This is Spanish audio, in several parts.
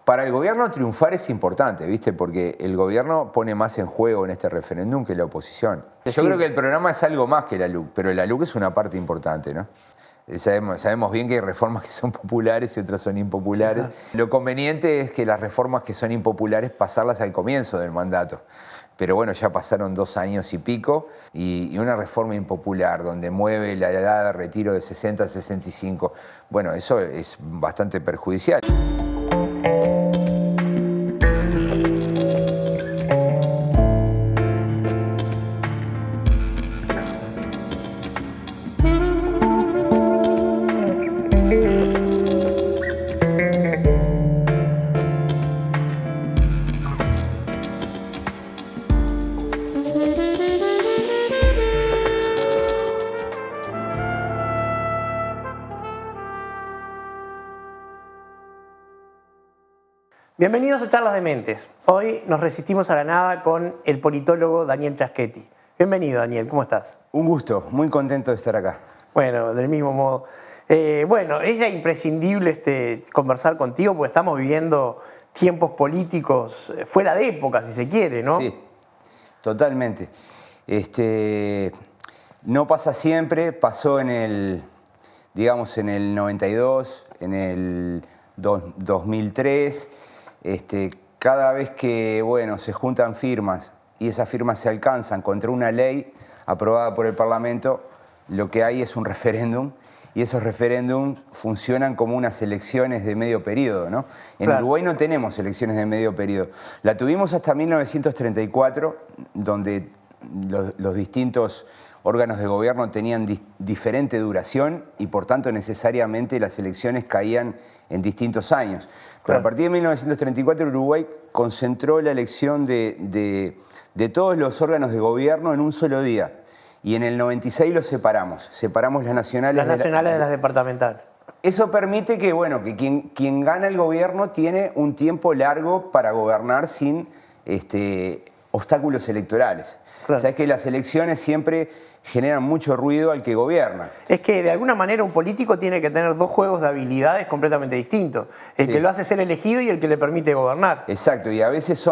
Para el gobierno triunfar es importante, ¿viste? Porque el gobierno pone más en juego en este referéndum que la oposición. Yo creo que el programa es algo más que la LUC, pero la LUC es una parte importante, ¿no? Sabemos bien que hay reformas que son populares y otras son impopulares. Sí, lo conveniente es que las reformas que son impopulares pasarlas al comienzo del mandato. Pero bueno, ya pasaron 2 años y pico y una reforma impopular donde mueve la edad de retiro de 60 a 65, bueno, eso es bastante perjudicial. Bienvenidos a Charlas de Mentes. Hoy nos resistimos a la nada con el politólogo Daniel Traschetti. Bienvenido, Daniel, ¿cómo estás? Un gusto, muy contento de estar acá. Bueno, del mismo modo. Bueno, es ya imprescindible conversar contigo porque estamos viviendo tiempos políticos fuera de época, si se quiere, ¿no? Sí, totalmente. No pasa siempre, pasó en el 92, en el 2003. Cada vez que se juntan firmas y esas firmas se alcanzan contra una ley aprobada por el Parlamento, lo que hay es un referéndum y esos referéndums funcionan como unas elecciones de medio periodo, ¿no? En Uruguay no tenemos elecciones de medio periodo. La tuvimos hasta 1934, donde los distintos órganos de gobierno tenían diferente duración y por tanto necesariamente las elecciones caían en distintos años. Pero a partir de 1934 Uruguay concentró la elección de todos los órganos de gobierno en un solo día. Y en el 96 los separamos las nacionales. Las nacionales de las departamentales. Eso permite que, que quien gana el gobierno tiene un tiempo largo para gobernar sin obstáculos electorales. Claro. Sabes que las elecciones siempre generan mucho ruido al que gobierna. Es que de alguna manera un político tiene que tener 2 juegos de habilidades completamente distintos. El que lo hace ser elegido y el que le permite gobernar. Exacto, y a veces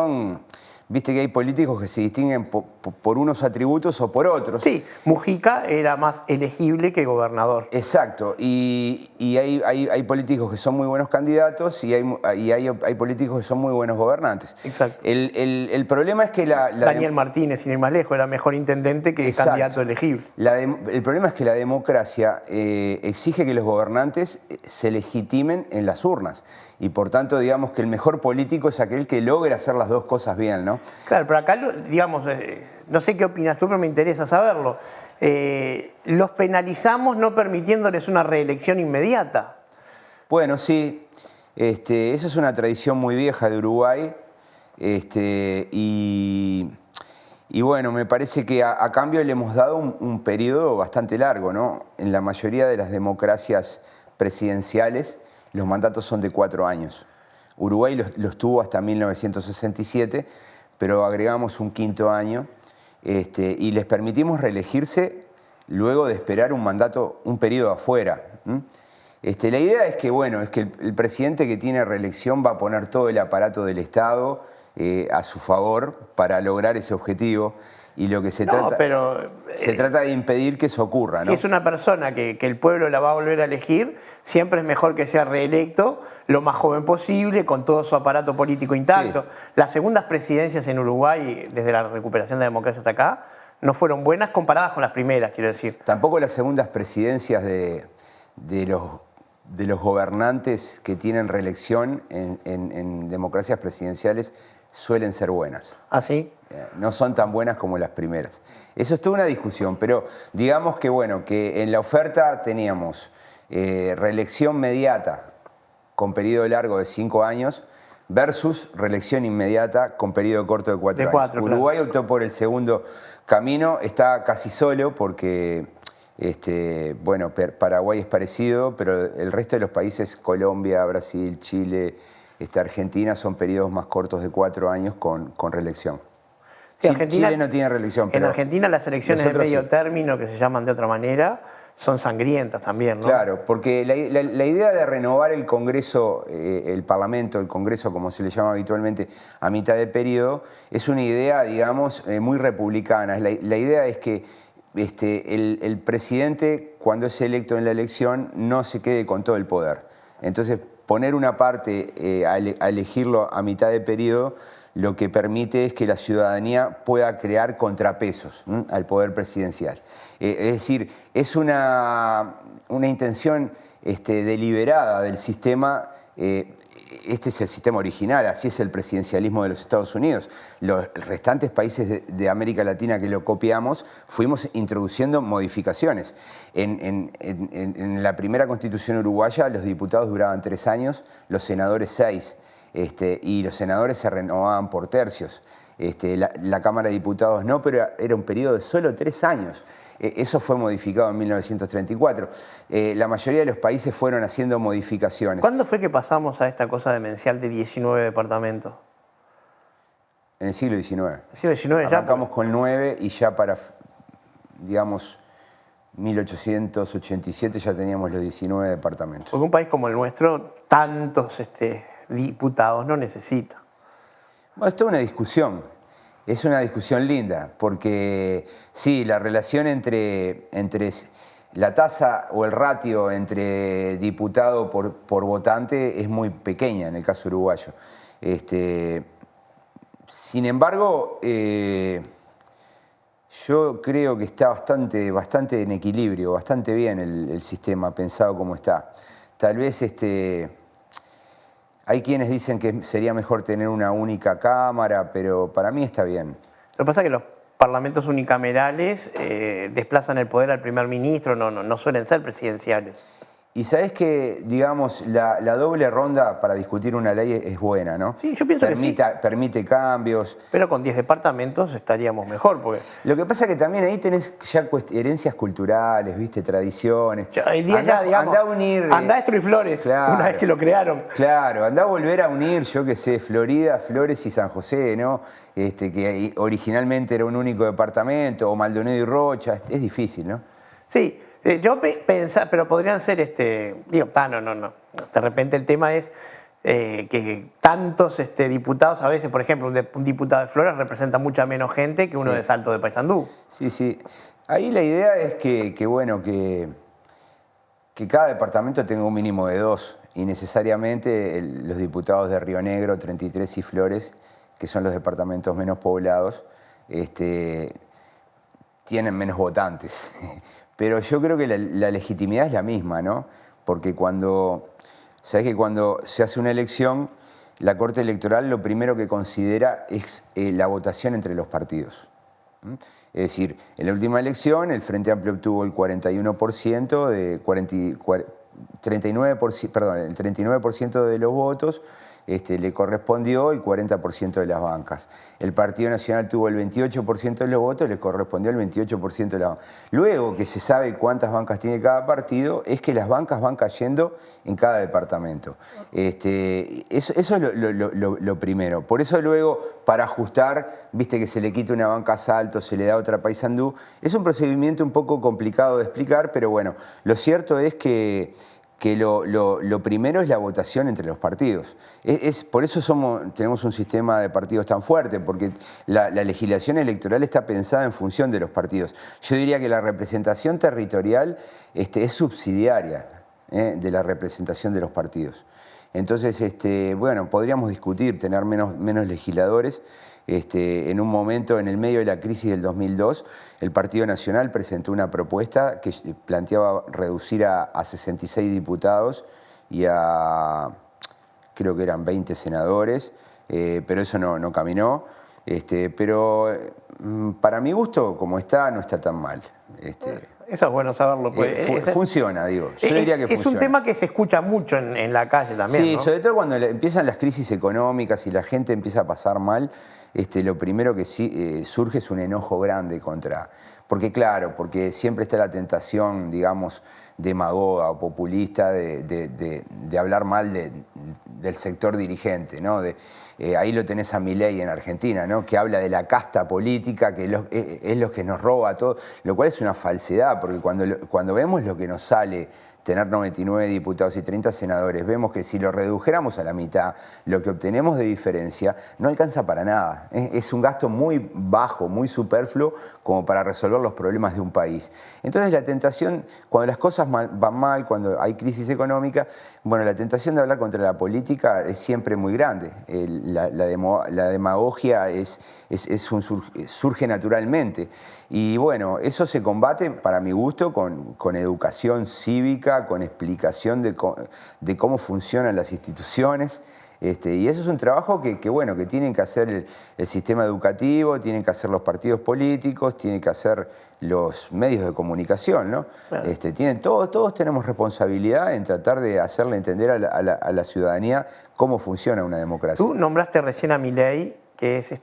viste que hay políticos que se distinguen por unos atributos o por otros. Sí, Mujica era más elegible que gobernador. Exacto, y hay políticos que son muy buenos candidatos y hay políticos que son muy buenos gobernantes. Exacto. El problema es que Daniel Martínez, sin ir más lejos, era mejor intendente que candidato elegible. El problema es que la democracia exige que los gobernantes se legitimen en las urnas. Y por tanto, digamos que el mejor político es aquel que logra hacer las 2 cosas bien, ¿no? Claro, pero acá, digamos, no sé qué opinas tú, pero me interesa saberlo. Los penalizamos no permitiéndoles una reelección inmediata. Bueno, sí. Esa es una tradición muy vieja de Uruguay. Y bueno, me parece que a cambio le hemos dado un periodo bastante largo, ¿no? En la mayoría de las democracias presidenciales, los mandatos son de 4 años. Uruguay los tuvo hasta 1967, pero agregamos un 5.º año y les permitimos reelegirse luego de esperar un periodo afuera. La idea es que, el presidente que tiene reelección va a poner todo el aparato del Estado a su favor para lograr ese objetivo. Y lo que se trata de impedir que eso ocurra, ¿no? Si es una persona que el pueblo la va a volver a elegir, siempre es mejor que sea reelecto lo más joven posible, con todo su aparato político intacto. Sí. Las segundas presidencias en Uruguay, desde la recuperación de la democracia hasta acá, no fueron buenas comparadas con las primeras, quiero decir. Tampoco las segundas presidencias de los gobernantes que tienen reelección en democracias presidenciales suelen ser buenas. ¿Ah, sí? No son tan buenas como las primeras. Eso es toda una discusión, pero digamos que en la oferta teníamos reelección mediata con periodo largo de 5 años versus reelección inmediata con periodo corto de 4 años. Uruguay optó por el segundo camino, está casi solo porque Paraguay es parecido, pero el resto de los países, Colombia, Brasil, Chile, Argentina, son periodos más cortos de 4 años con reelección. Sí, Chile no tiene reelección. En Argentina las elecciones de medio término, que se llaman de otra manera, son sangrientas también, ¿no? Claro, porque la idea de renovar el Congreso, el Parlamento, el Congreso como se le llama habitualmente, a mitad de periodo, es una idea, digamos, muy republicana. La idea es que el presidente, cuando es electo en la elección, no se quede con todo el poder. Entonces, poner una parte a elegirlo a mitad de periodo lo que permite es que la ciudadanía pueda crear contrapesos al poder presidencial. Es decir, es una intención deliberada del sistema. Este es el sistema original, así es el presidencialismo de los Estados Unidos. Los restantes países de América Latina que lo copiamos, fuimos introduciendo modificaciones. En la primera constitución uruguaya los diputados duraban 3 años, los senadores 6. Y los senadores se renovaban por tercios. La Cámara de Diputados no, pero era un periodo de solo 3 años. Eso fue modificado en 1934. La mayoría de los países fueron haciendo modificaciones. ¿Cuándo fue que pasamos a esta cosa demencial de 19 departamentos? En el siglo XIX. El siglo XIX ya. Arrancamos con 9 y ya para, digamos, 1887 ya teníamos los 19 departamentos. Porque un país como el nuestro, tantos diputados no necesita. Bueno, esto es una discusión. Es una discusión linda, porque sí, la relación entre la tasa o el ratio entre diputado por votante es muy pequeña en el caso uruguayo. Sin embargo, yo creo que está bastante en equilibrio, bastante bien el sistema pensado como está. Tal vez hay quienes dicen que sería mejor tener una única cámara, pero para mí está bien. Lo que pasa es que los parlamentos unicamerales desplazan el poder al primer ministro, no suelen ser presidenciales. Y sabés que, digamos, la doble ronda para discutir una ley es buena, ¿no? Sí, yo pienso que sí. Permite cambios. Pero con 10 departamentos estaríamos mejor. Porque lo que pasa es que también ahí tenés ya herencias culturales, ¿viste? Tradiciones. Hoy día ya, digamos, andá a unir. Andá a Estro y Flores, claro, una vez que lo crearon. Claro, andá a volver a unir, yo qué sé, Florida, Flores y San José, ¿no? Que originalmente era un único departamento, o Maldonado y Rocha. Es difícil, ¿no? Sí. Yo pensaba, pero podrían ser, no. De repente el tema es que tantos diputados, a veces, por ejemplo, un diputado de Flores representa mucha menos gente que uno de Salto de Paysandú. Sí. Ahí la idea es que cada departamento tenga un mínimo de 2 y necesariamente los diputados de Río Negro, 33 y Flores, que son los departamentos menos poblados, tienen menos votantes. Pero yo creo que la legitimidad es la misma, ¿no? Porque sabés que cuando se hace una elección, la Corte Electoral lo primero que considera es la votación entre los partidos. Es decir, en la última elección el Frente Amplio obtuvo el 41% el 39% de los votos. Le correspondió el 40% de las bancas. El Partido Nacional tuvo el 28% de los votos, le correspondió el 28% de las bancas. Luego que se sabe cuántas bancas tiene cada partido, es que las bancas van cayendo en cada departamento. Eso es lo primero. Por eso luego, para ajustar, viste que se le quita una banca a Salto, se le da otra a Paysandú. Es un procedimiento un poco complicado de explicar, pero bueno, lo cierto es que lo primero es la votación entre los partidos. Por eso tenemos un sistema de partidos tan fuerte, porque la legislación electoral está pensada en función de los partidos. Yo diría que la representación territorial es subsidiaria de la representación de los partidos. Entonces, bueno, podríamos discutir, tener menos legisladores. En un momento, en el medio de la crisis del 2002, el Partido Nacional presentó una propuesta que planteaba reducir a 66 diputados y creo que eran 20 senadores, pero eso no caminó. Pero para mi gusto, como está, no está tan mal. Eso es bueno saberlo. Pues. Funciona, digo. Yo diría que funciona. Es un tema que se escucha mucho en la calle también, sí, ¿no? Sobre todo cuando empiezan las crisis económicas y la gente empieza a pasar mal, lo primero que surge es un enojo grande porque claro, porque siempre está la tentación, digamos, demagoga o populista de hablar mal del sector dirigente, ¿no? Ahí lo tenés a Milei en Argentina, ¿no? Que habla de la casta política, que es lo que nos roba todo, lo cual es una falsedad, porque cuando vemos lo que nos sale tener 99 diputados y 30 senadores, vemos que si lo redujéramos a la mitad, lo que obtenemos de diferencia no alcanza para nada. Es un gasto muy bajo, muy superfluo, como para resolver los problemas de un país. Entonces la tentación, cuando las cosas van mal, cuando hay crisis económica, bueno, la tentación de hablar contra la política es siempre muy grande. La demagogia surge naturalmente. Y bueno, eso se combate, para mi gusto, con educación cívica, con explicación de cómo funcionan las instituciones. Y eso es un trabajo que tienen que hacer el sistema educativo, tienen que hacer los partidos políticos, tienen que hacer los medios de comunicación, ¿no? Claro. Todos tenemos responsabilidad en tratar de hacerle entender a la ciudadanía cómo funciona una democracia. Tú nombraste recién a Milei, que es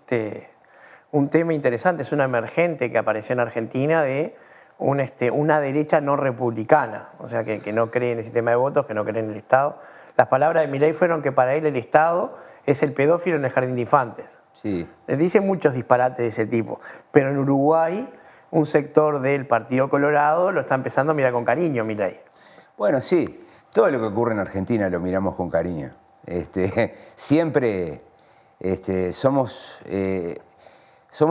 un tema interesante, es una emergente que apareció en Argentina de una derecha no republicana, o sea, que no cree en el sistema de votos, que no cree en el Estado. Las palabras de Milei fueron que para él el Estado es el pedófilo en el jardín de infantes. Sí. Dice muchos disparates de ese tipo, pero en Uruguay un sector del Partido Colorado lo está empezando a mirar con cariño, Milei. Bueno, sí, todo lo que ocurre en Argentina lo miramos con cariño. Siempre somos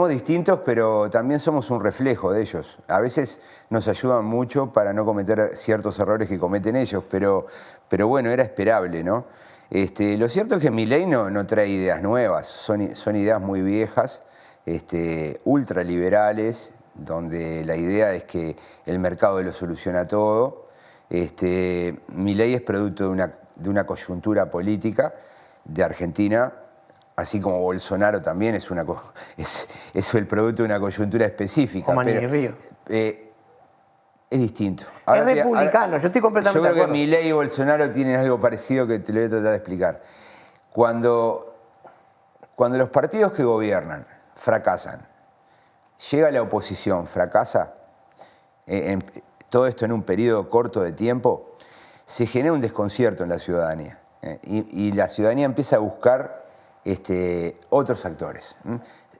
distintos, pero también somos un reflejo de ellos. A veces nos ayudan mucho para no cometer ciertos errores que cometen ellos, pero bueno, era esperable, ¿no? Lo cierto es que Milei no trae ideas nuevas, son ideas muy viejas, ultraliberales, donde la idea es que el mercado lo soluciona todo. Milei es producto de una coyuntura política de Argentina, así como Bolsonaro también es el producto de una coyuntura específica. O Manini Río. Es distinto. Es republicano, yo estoy completamente de acuerdo. Yo creo que Milei y Bolsonaro tienen algo parecido que te lo voy a tratar de explicar. Cuando los partidos que gobiernan fracasan, llega la oposición, fracasa, todo esto en un periodo corto de tiempo, se genera un desconcierto en la ciudadanía. Y la ciudadanía empieza a buscar otros actores.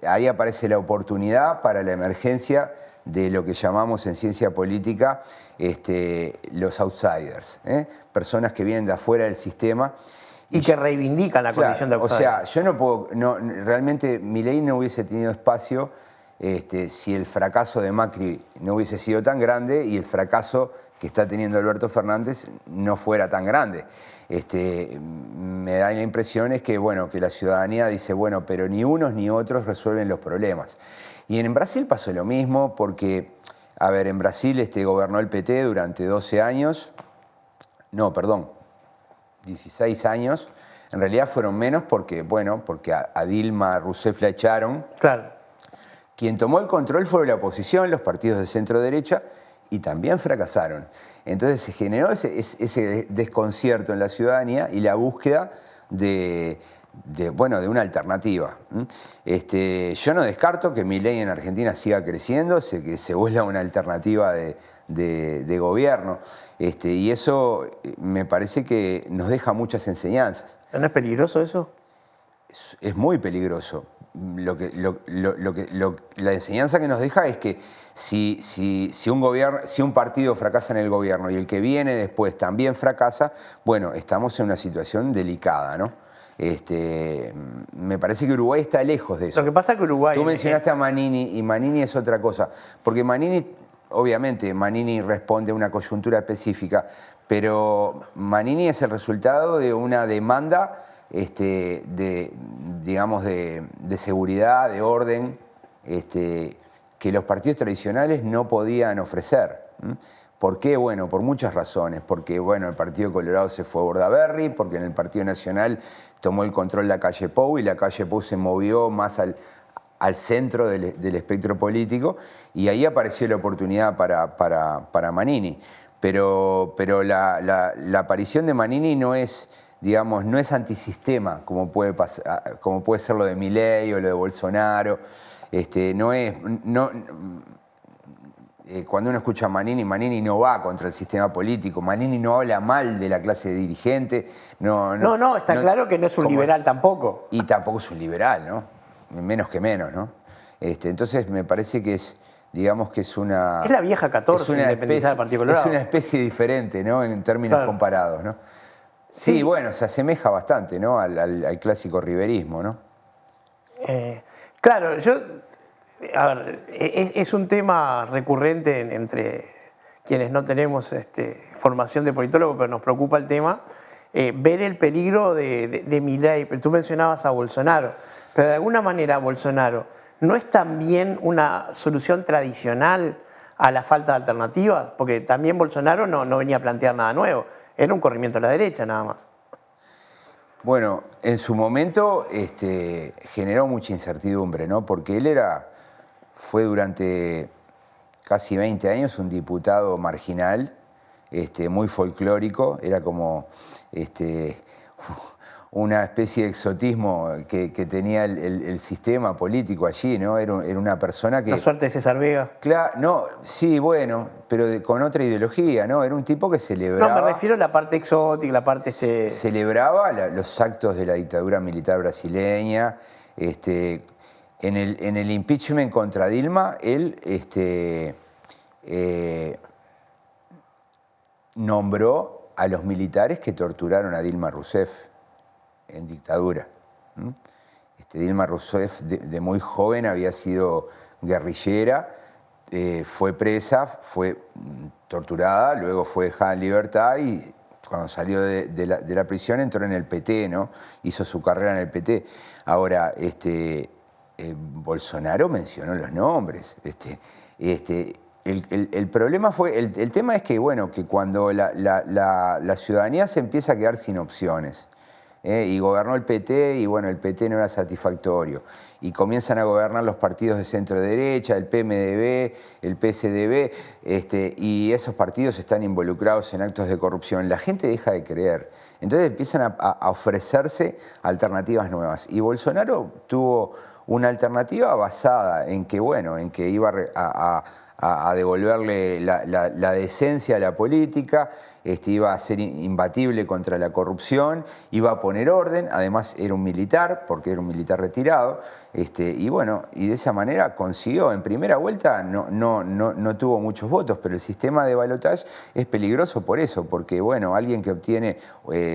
Ahí aparece la oportunidad para la emergencia de lo que llamamos en ciencia política los outsiders, personas que vienen de afuera del sistema. Y que reivindican la condición de outsider. O sea, yo no puedo, realmente Milei no hubiese tenido espacio si el fracaso de Macri no hubiese sido tan grande y el fracaso que está teniendo Alberto Fernández no fuera tan grande. Me da la impresión es que la ciudadanía dice, bueno, pero ni unos ni otros resuelven los problemas. Y en Brasil pasó lo mismo porque, a ver, en Brasil gobernó el PT durante 12 años, no, perdón, 16 años. En realidad fueron menos porque a Dilma Rousseff la echaron. Claro. Quien tomó el control fue la oposición, los partidos de centro-derecha, y también fracasaron. Entonces se generó ese desconcierto en la ciudadanía y la búsqueda de una alternativa. Yo no descarto que Milei en Argentina siga creciendo, que se vuelva una alternativa de gobierno. Y eso me parece que nos deja muchas enseñanzas. ¿No es peligroso eso? Es muy peligroso. La enseñanza que nos deja es que si un partido fracasa en el gobierno y el que viene después también fracasa, bueno, estamos en una situación delicada, ¿no? Me parece que Uruguay está lejos de eso. Lo que pasa es que Uruguay... Tú mencionaste a Manini, y Manini es otra cosa. Porque obviamente Manini responde a una coyuntura específica, pero Manini es el resultado de una demanda de seguridad, de orden, que los partidos tradicionales no podían ofrecer. ¿Por qué? Bueno, por muchas razones. Porque el Partido Colorado se fue a Bordaberry, porque en el Partido Nacional tomó el control la calle Pou y la calle Pou se movió más al centro del espectro político y ahí apareció la oportunidad para Manini. Pero la aparición de Manini no es antisistema, como puede ser lo de Milei o lo de Bolsonaro. cuando uno escucha a Manini, Manini no va contra el sistema político, Manini no habla mal de la clase dirigente. No, está claro que no es un liberal tampoco. Y tampoco es un liberal, ¿no? Menos que menos, ¿no? Entonces me parece que es, digamos que es una... Es la vieja 14 independizada del Partido Colorado. Es una especie diferente, ¿no? En términos comparados, ¿no? Sí, bueno, se asemeja bastante, ¿no? Al clásico riverismo, ¿no? Claro, a ver, es un tema recurrente entre quienes no tenemos formación de politólogo, pero nos preocupa el tema, ver el peligro de Milei. Pero tú mencionabas a Bolsonaro, pero de alguna manera Bolsonaro no es también una solución tradicional a la falta de alternativas, porque también Bolsonaro no venía a plantear nada nuevo, era un corrimiento a la derecha nada más. Bueno, en su momento generó mucha incertidumbre, ¿no? Porque él fue durante casi 20 años un diputado marginal, muy folclórico, era como una especie de exotismo que tenía el sistema político allí, ¿no? Era una persona que... La suerte de César Vega. Claro, no, sí, bueno, pero con otra ideología, ¿no? Era un tipo que celebraba... No, me refiero a la parte exótica, la parte... Celebraba los actos de la dictadura militar brasileña. En el impeachment contra Dilma, él nombró a los militares que torturaron a Dilma Rousseff en dictadura. Dilma Rousseff de muy joven había sido guerrillera, fue presa, fue torturada, luego fue dejada en libertad y cuando salió de la prisión entró en el PT, ¿no? Hizo su carrera en el PT. Ahora, Bolsonaro mencionó los nombres. El problema fue, el tema es que, bueno, que cuando la ciudadanía se empieza a quedar sin opciones, y gobernó el PT y bueno, el PT no era satisfactorio, y comienzan a gobernar los partidos de centro derecha, el PMDB, el PSDB, y esos partidos están involucrados en actos de corrupción, la gente deja de creer. Entonces empiezan a ofrecerse alternativas nuevas. Y Bolsonaro tuvo una alternativa basada en que, bueno, en que iba a devolverle la decencia a la política, iba a ser imbatible contra la corrupción, iba a poner orden, además era un militar, porque era un militar retirado, y bueno, y de esa manera consiguió. En primera vuelta no tuvo muchos votos, pero el sistema de balotaje es peligroso por eso, porque bueno, alguien que obtiene,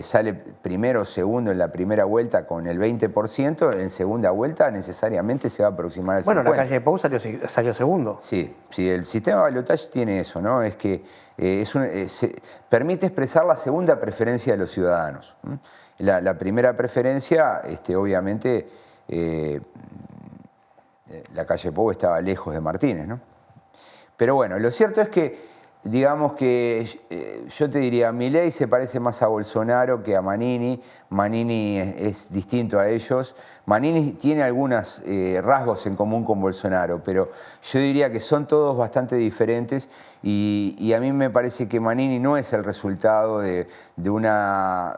sale primero o segundo en la primera vuelta con el 20%, en segunda vuelta necesariamente se va a aproximar al 50%. Bueno, la calle Pou salió segundo. Sí, el sistema de balotaje tiene eso, ¿no? Es que permite expresar la segunda preferencia de los ciudadanos. La primera preferencia, obviamente, la calle Pou estaba lejos de Martínez, ¿no? Pero bueno, lo cierto es que, digamos que yo te diría, Milei se parece más a Bolsonaro que a Manini. Manini es distinto a ellos. Manini tiene algunos rasgos en común con Bolsonaro, pero yo diría que son todos bastante diferentes y a mí me parece que Manini no es el resultado de la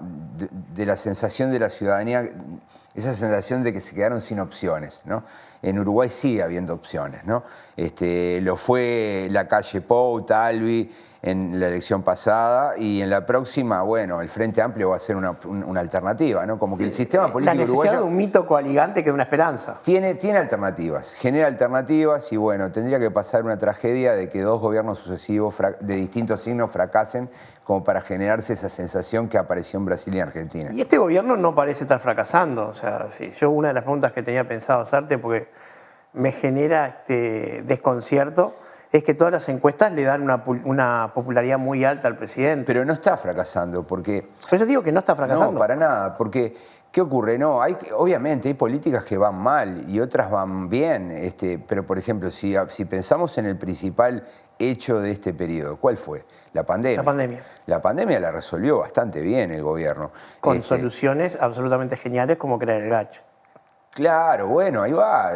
sensación de la ciudadanía, esa sensación de que se quedaron sin opciones, ¿no? En Uruguay sigue habiendo opciones, ¿no? Lo fue la calle Pou, Talvi en la elección pasada, y en la próxima, bueno, el Frente Amplio va a ser una alternativa, ¿no? Como que el sistema político uruguayo... La necesidad de un mito coaligante que de una esperanza. Tiene alternativas, genera alternativas, y bueno, tendría que pasar una tragedia de que dos gobiernos sucesivos de distintos signos fracasen como para generarse esa sensación que apareció en Brasil y Argentina. Y este gobierno no parece estar fracasando. O sea, sí, yo una de las preguntas que tenía pensado hacerte, porque me genera desconcierto, es que todas las encuestas le dan una popularidad muy alta al presidente. Pero no está fracasando, porque... Pero yo digo que no está fracasando. No, para nada, porque ¿qué ocurre? No, obviamente hay políticas que van mal y otras van bien, pero por ejemplo, si pensamos en el principal hecho de este periodo, ¿cuál fue? La pandemia. La pandemia. La pandemia la resolvió bastante bien el gobierno. Con soluciones absolutamente geniales como crear el GACH. Claro, bueno, ahí va.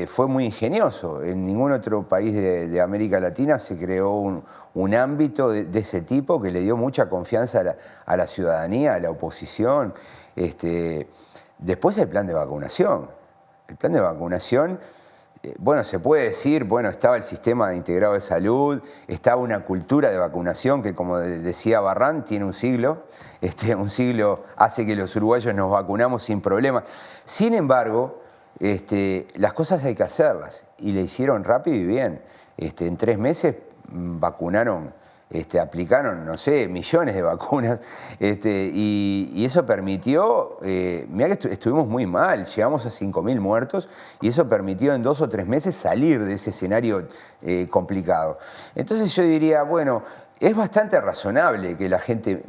Fue muy ingenioso. En ningún otro país de América Latina se creó un ámbito de ese tipo que le dio mucha confianza a la ciudadanía, a la oposición. Después el plan de vacunación. El plan de vacunación bueno, se puede decir, bueno, estaba el sistema integrado de salud, estaba una cultura de vacunación que, como decía Barran, tiene un siglo. Un siglo hace que los uruguayos nos vacunamos sin problemas. Sin embargo, las cosas hay que hacerlas, y le hicieron rápido y bien. En 3 meses vacunaron, aplicaron, no sé, millones de vacunas, y eso permitió, mirá que estuvimos muy mal, llegamos a 5.000 muertos, y eso permitió en 2 o 3 meses salir de ese escenario complicado. Entonces yo diría, bueno, es bastante razonable que la gente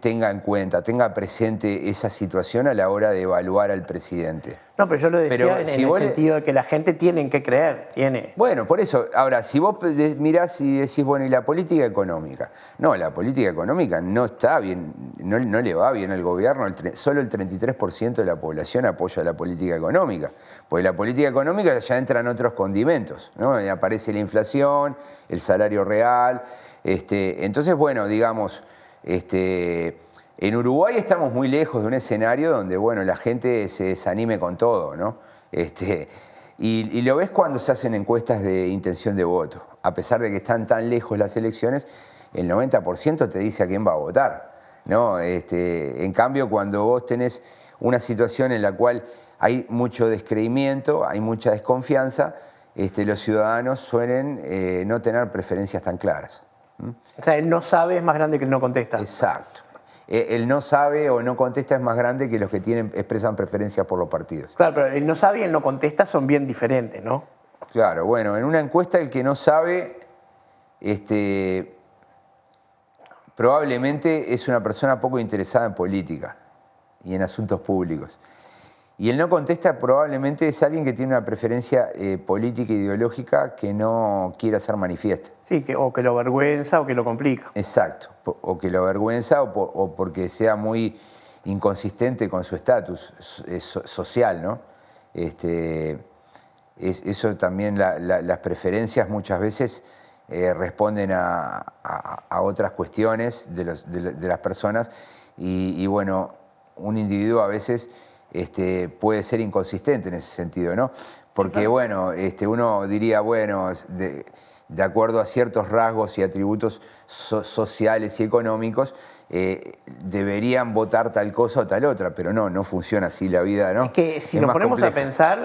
tenga en cuenta, tenga presente esa situación a la hora de evaluar al presidente. No, pero yo lo decía en el sentido de que la gente tiene que creer. Bueno, por eso, ahora, si vos mirás y decís, bueno, ¿y la política económica? No, la política económica no está bien, no le va bien al gobierno, solo el 33% de la población apoya la política económica, porque la política económica ya entran otros condimentos, ¿no? Y aparece la inflación, el salario real. Entonces, bueno, digamos, en Uruguay estamos muy lejos de un escenario donde, bueno, la gente se desanime con todo, ¿no? Y lo ves cuando se hacen encuestas de intención de voto. A pesar de que están tan lejos las elecciones, el 90% te dice a quién va a votar, ¿no? En cambio, cuando vos tenés una situación en la cual hay mucho descreimiento, hay mucha desconfianza, los ciudadanos suelen no tener preferencias tan claras. O sea, el no sabe es más grande que el no contesta. Exacto. El no sabe o no contesta es más grande que los que expresan preferencias por los partidos. Claro, pero el no sabe y el no contesta son bien diferentes, ¿no? Claro, bueno, en una encuesta el que no sabe probablemente es una persona poco interesada en política y en asuntos públicos. Y el no contesta probablemente es alguien que tiene una preferencia política e ideológica que no quiere hacer manifiesta. Sí, o que lo avergüenza o que lo complica. Exacto, o que lo avergüenza o porque sea muy inconsistente con su estatus social, ¿no? Eso también, las preferencias muchas veces responden a otras cuestiones de las personas y bueno, un individuo a veces puede ser inconsistente en ese sentido, ¿no? Porque, bueno, uno diría, bueno, de acuerdo a ciertos rasgos y atributos sociales y económicos, deberían votar tal cosa o tal otra, pero no funciona así la vida, ¿no? Es que si nos ponemos a pensar,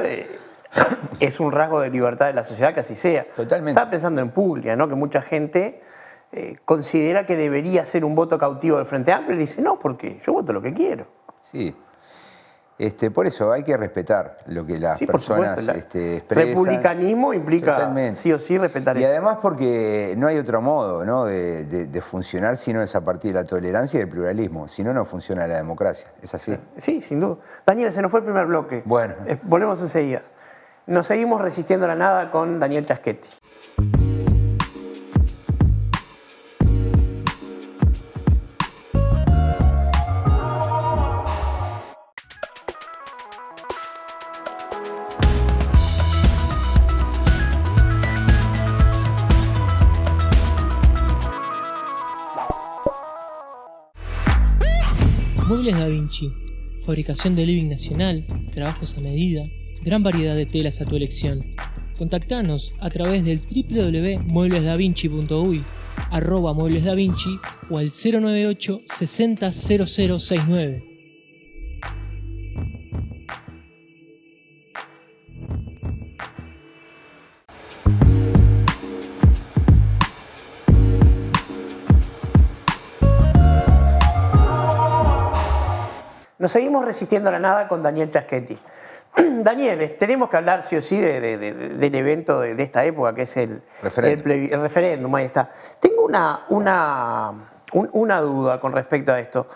es un rasgo de libertad de la sociedad que así sea. Totalmente. Estaba pensando en Puglia, ¿no? Que mucha gente considera que debería ser un voto cautivo del Frente Amplio y dice, no, porque yo voto lo que quiero. Sí. Por eso hay que respetar lo que las personas expresan. Republicanismo implica totalmente, sí o sí respetar eso. Y además porque no hay otro modo, ¿no? de funcionar si no es a partir de la tolerancia y del pluralismo. Si no, no funciona la democracia. Es así. Sí, sin duda. Daniel, se nos fue el primer bloque. Bueno. Volvemos enseguida. Nos seguimos resistiendo a la nada con Daniel Chasquetti. Muebles Da Vinci, fabricación de living nacional, trabajos a medida, gran variedad de telas a tu elección. Contactanos a través del www.mueblesdavinci.uy, @mueblesdavinci o al 098 60 0069. Nos seguimos resistiendo a la nada con Daniel Chasquetti. Daniel, tenemos que hablar sí o sí del evento de esta época, que es el referéndum. Ahí está. Tengo una duda con respecto a esto.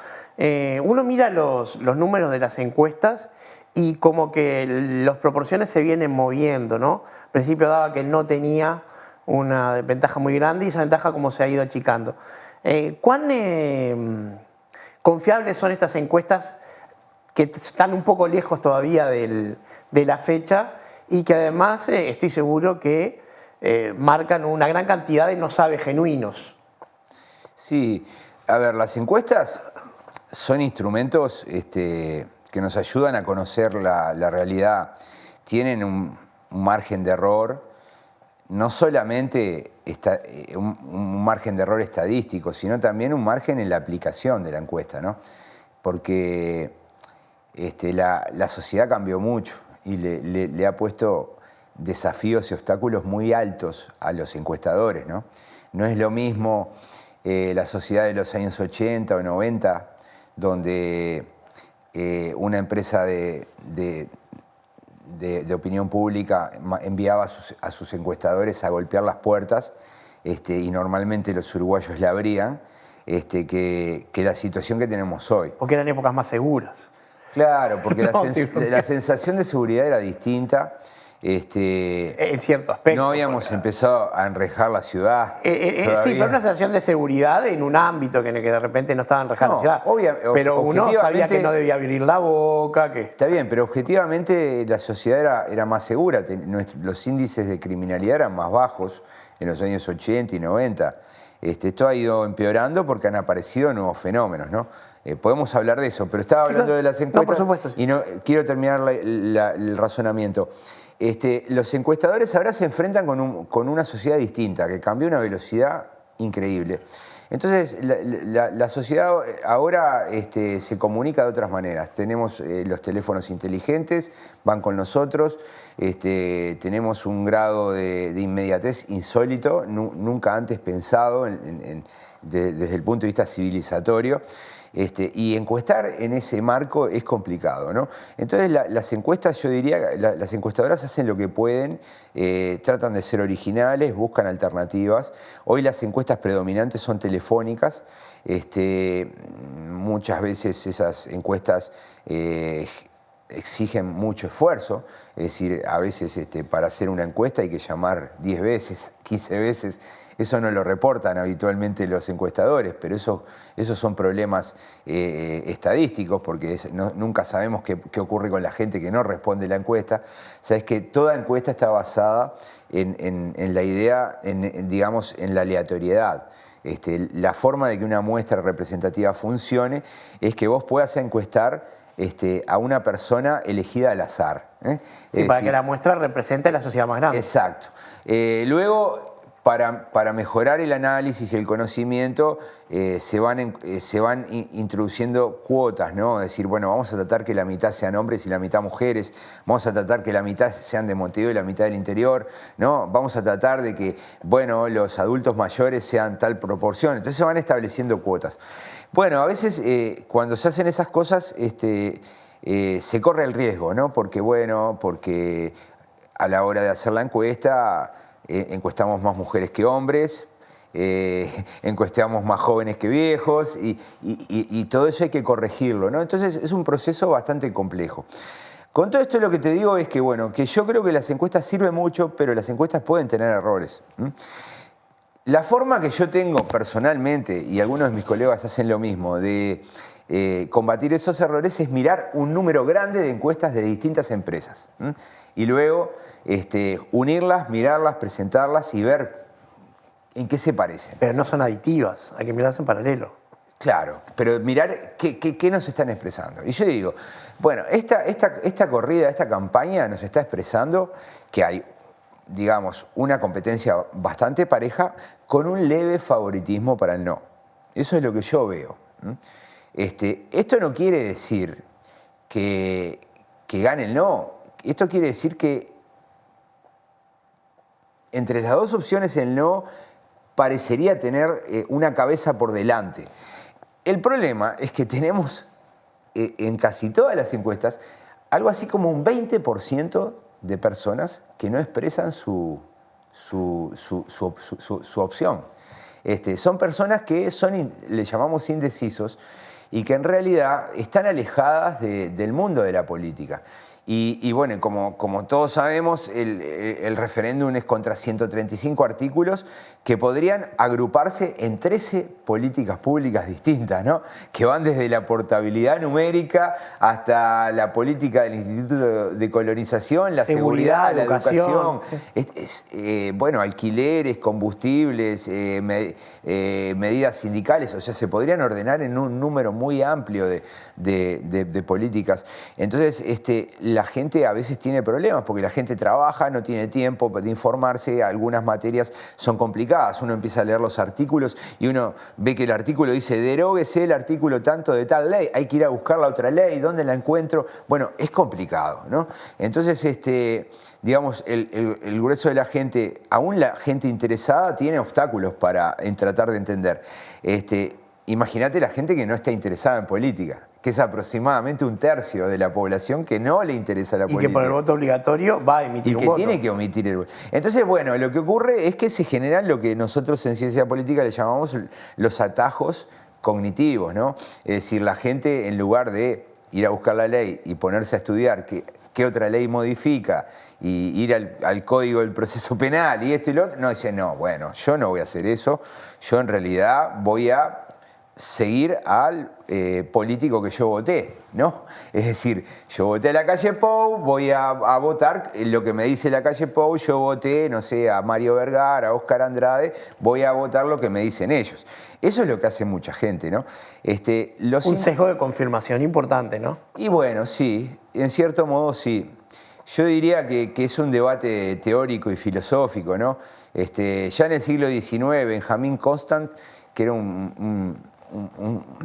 Uno mira los números de las encuestas y como que las proporciones se vienen moviendo, ¿no? Al principio daba que no tenía una ventaja muy grande y esa ventaja como se ha ido achicando. ¿Cuán confiables son estas encuestas que están un poco lejos todavía de la fecha y que además estoy seguro que marcan una gran cantidad de no sabe genuinos? Sí, a ver, las encuestas son instrumentos que nos ayudan a conocer la realidad. Tienen margen de error, no solamente un margen de error estadístico, sino también un margen en la aplicación de la encuesta, ¿no? Porque la sociedad cambió mucho y le ha puesto desafíos y obstáculos muy altos a los encuestadores, ¿no? No es lo mismo la sociedad de los años 80 o 90, donde una empresa de opinión pública enviaba a sus encuestadores a golpear las puertas, y normalmente los uruguayos la abrían, que la situación que tenemos hoy. Porque eran épocas más seguras. Claro, porque la sensación de seguridad era distinta. En cierto aspecto. No habíamos empezado a enrejar la ciudad. Sí, pero una sensación de seguridad en un ámbito que de repente no estaba enrejada la ciudad. Pero uno sabía que no debía abrir la boca. Está bien, pero objetivamente la sociedad era más segura. Los índices de criminalidad eran más bajos en los años 80 y 90. Esto ha ido empeorando porque han aparecido nuevos fenómenos, ¿no? Podemos hablar de eso, pero estaba hablando de las encuestas. No, por supuesto. Y no quiero terminar el razonamiento. Los encuestadores ahora se enfrentan con una sociedad distinta, que cambió a una velocidad increíble. Entonces, la sociedad ahora se comunica de otras maneras. Tenemos los teléfonos inteligentes, van con nosotros, tenemos un grado de inmediatez insólito, nunca antes pensado desde el punto de vista civilizatorio. Y encuestar en ese marco es complicado, ¿no? Entonces las encuestas, yo diría, las encuestadoras hacen lo que pueden, tratan de ser originales, buscan alternativas. Hoy las encuestas predominantes son telefónicas. Muchas veces esas encuestas exigen mucho esfuerzo, es decir, a veces para hacer una encuesta hay que llamar 10 veces, 15 veces. Eso no lo reportan habitualmente los encuestadores, pero esos son problemas estadísticos, porque nunca sabemos qué ocurre con la gente que no responde la encuesta. Sabes que toda encuesta está basada en la idea, digamos, en la aleatoriedad. La forma de que una muestra representativa funcione es que vos puedas encuestar a una persona elegida al azar. Sí, para que la muestra represente la sociedad más grande. Exacto. Luego, para mejorar el análisis y el conocimiento, se van introduciendo cuotas, ¿no? Es decir, bueno, vamos a tratar que la mitad sean hombres y la mitad mujeres, vamos a tratar que la mitad sean de Montevideo y la mitad del interior, ¿no? Vamos a tratar de que, bueno, los adultos mayores sean tal proporción. Entonces se van estableciendo cuotas. Bueno, a veces cuando se hacen esas cosas se corre el riesgo, ¿no? Porque a la hora de hacer la encuesta encuestamos más mujeres que hombres, encuestamos más jóvenes que viejos y todo eso hay que corregirlo, ¿no? Entonces es un proceso bastante complejo. Con todo esto lo que te digo es que, bueno, que yo creo que las encuestas sirven mucho, pero las encuestas pueden tener errores. La forma que yo tengo personalmente, y algunos de mis colegas hacen lo mismo, de combatir esos errores es mirar un número grande de encuestas de distintas empresas. Y luego unirlas, mirarlas, presentarlas y ver en qué se parecen. Pero no son aditivas, hay que mirarlas en paralelo. Claro, pero mirar qué nos están expresando. Y yo digo, bueno, esta corrida, esta campaña nos está expresando que hay, digamos, una competencia bastante pareja con un leve favoritismo para el no. Eso es lo que yo veo. Esto no quiere decir que gane el no. Esto quiere decir que entre las dos opciones el no parecería tener una cabeza por delante. El problema es que tenemos en casi todas las encuestas algo así como un 20% de personas que no expresan su opción. Son personas que le llamamos indecisos y que en realidad están alejadas del mundo de la política. Y bueno, como todos sabemos, el referéndum es contra 135 artículos que podrían agruparse en 13 políticas públicas distintas, ¿no? Que van desde la portabilidad numérica hasta la política del Instituto de Colonización, la seguridad, la educación, sí. Bueno, alquileres, combustibles, medidas sindicales, o sea, se podrían ordenar en un número muy amplio de políticas. Entonces, la gente a veces tiene problemas, porque la gente trabaja, no tiene tiempo de informarse, algunas materias son complicadas. Uno empieza a leer los artículos y uno ve que el artículo dice, deróguese el artículo tanto de tal ley, hay que ir a buscar la otra ley, ¿dónde la encuentro? Bueno, es complicado, ¿no? Entonces, digamos, el grueso de la gente, aún la gente interesada, tiene obstáculos para tratar de entender. Imagínate la gente que no está interesada en política, que es aproximadamente 1/3 de la población que no le interesa la política. Y que por el voto obligatorio va a emitir un voto. Y que tiene que omitir el voto. Entonces, bueno, lo que ocurre es que se generan lo que nosotros en ciencia política le llamamos los atajos cognitivos, ¿no? Es decir, la gente, en lugar de ir a buscar la ley y ponerse a estudiar qué otra ley modifica y ir al código del proceso penal y esto y lo otro, no, dice, no, bueno, yo no voy a hacer eso, yo en realidad voy a seguir al político que yo voté, ¿no? Es decir, yo voté a la calle Pou, voy a votar lo que me dice la calle Pou, yo voté, no sé, a Mario Vergara, a Óscar Andrade, voy a votar lo que me dicen ellos. Eso es lo que hace mucha gente, ¿no? Un sesgo de confirmación importante, ¿no? Y bueno, sí, en cierto modo sí. Yo diría que es un debate teórico y filosófico, ¿no? Ya en el siglo XIX, Benjamin Constant, que era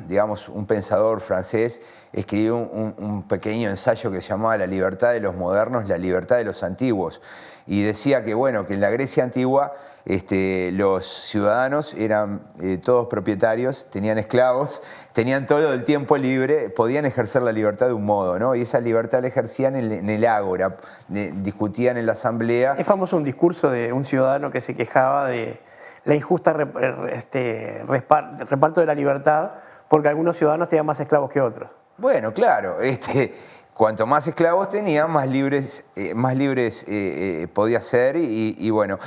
digamos, un pensador francés, escribió un pequeño ensayo que se llamaba La libertad de los modernos, la libertad de los antiguos. Y decía que, bueno, que en la Grecia antigua los ciudadanos eran todos propietarios, tenían esclavos, tenían todo el tiempo libre, podían ejercer la libertad de un modo, ¿no? Y esa libertad la ejercían en el ágora, discutían en la asamblea. Es famoso un discurso de un ciudadano que se quejaba de la injusta reparto de la libertad porque algunos ciudadanos tenían más esclavos que otros. Bueno, claro, cuanto más esclavos tenía, más libres podía ser y bueno,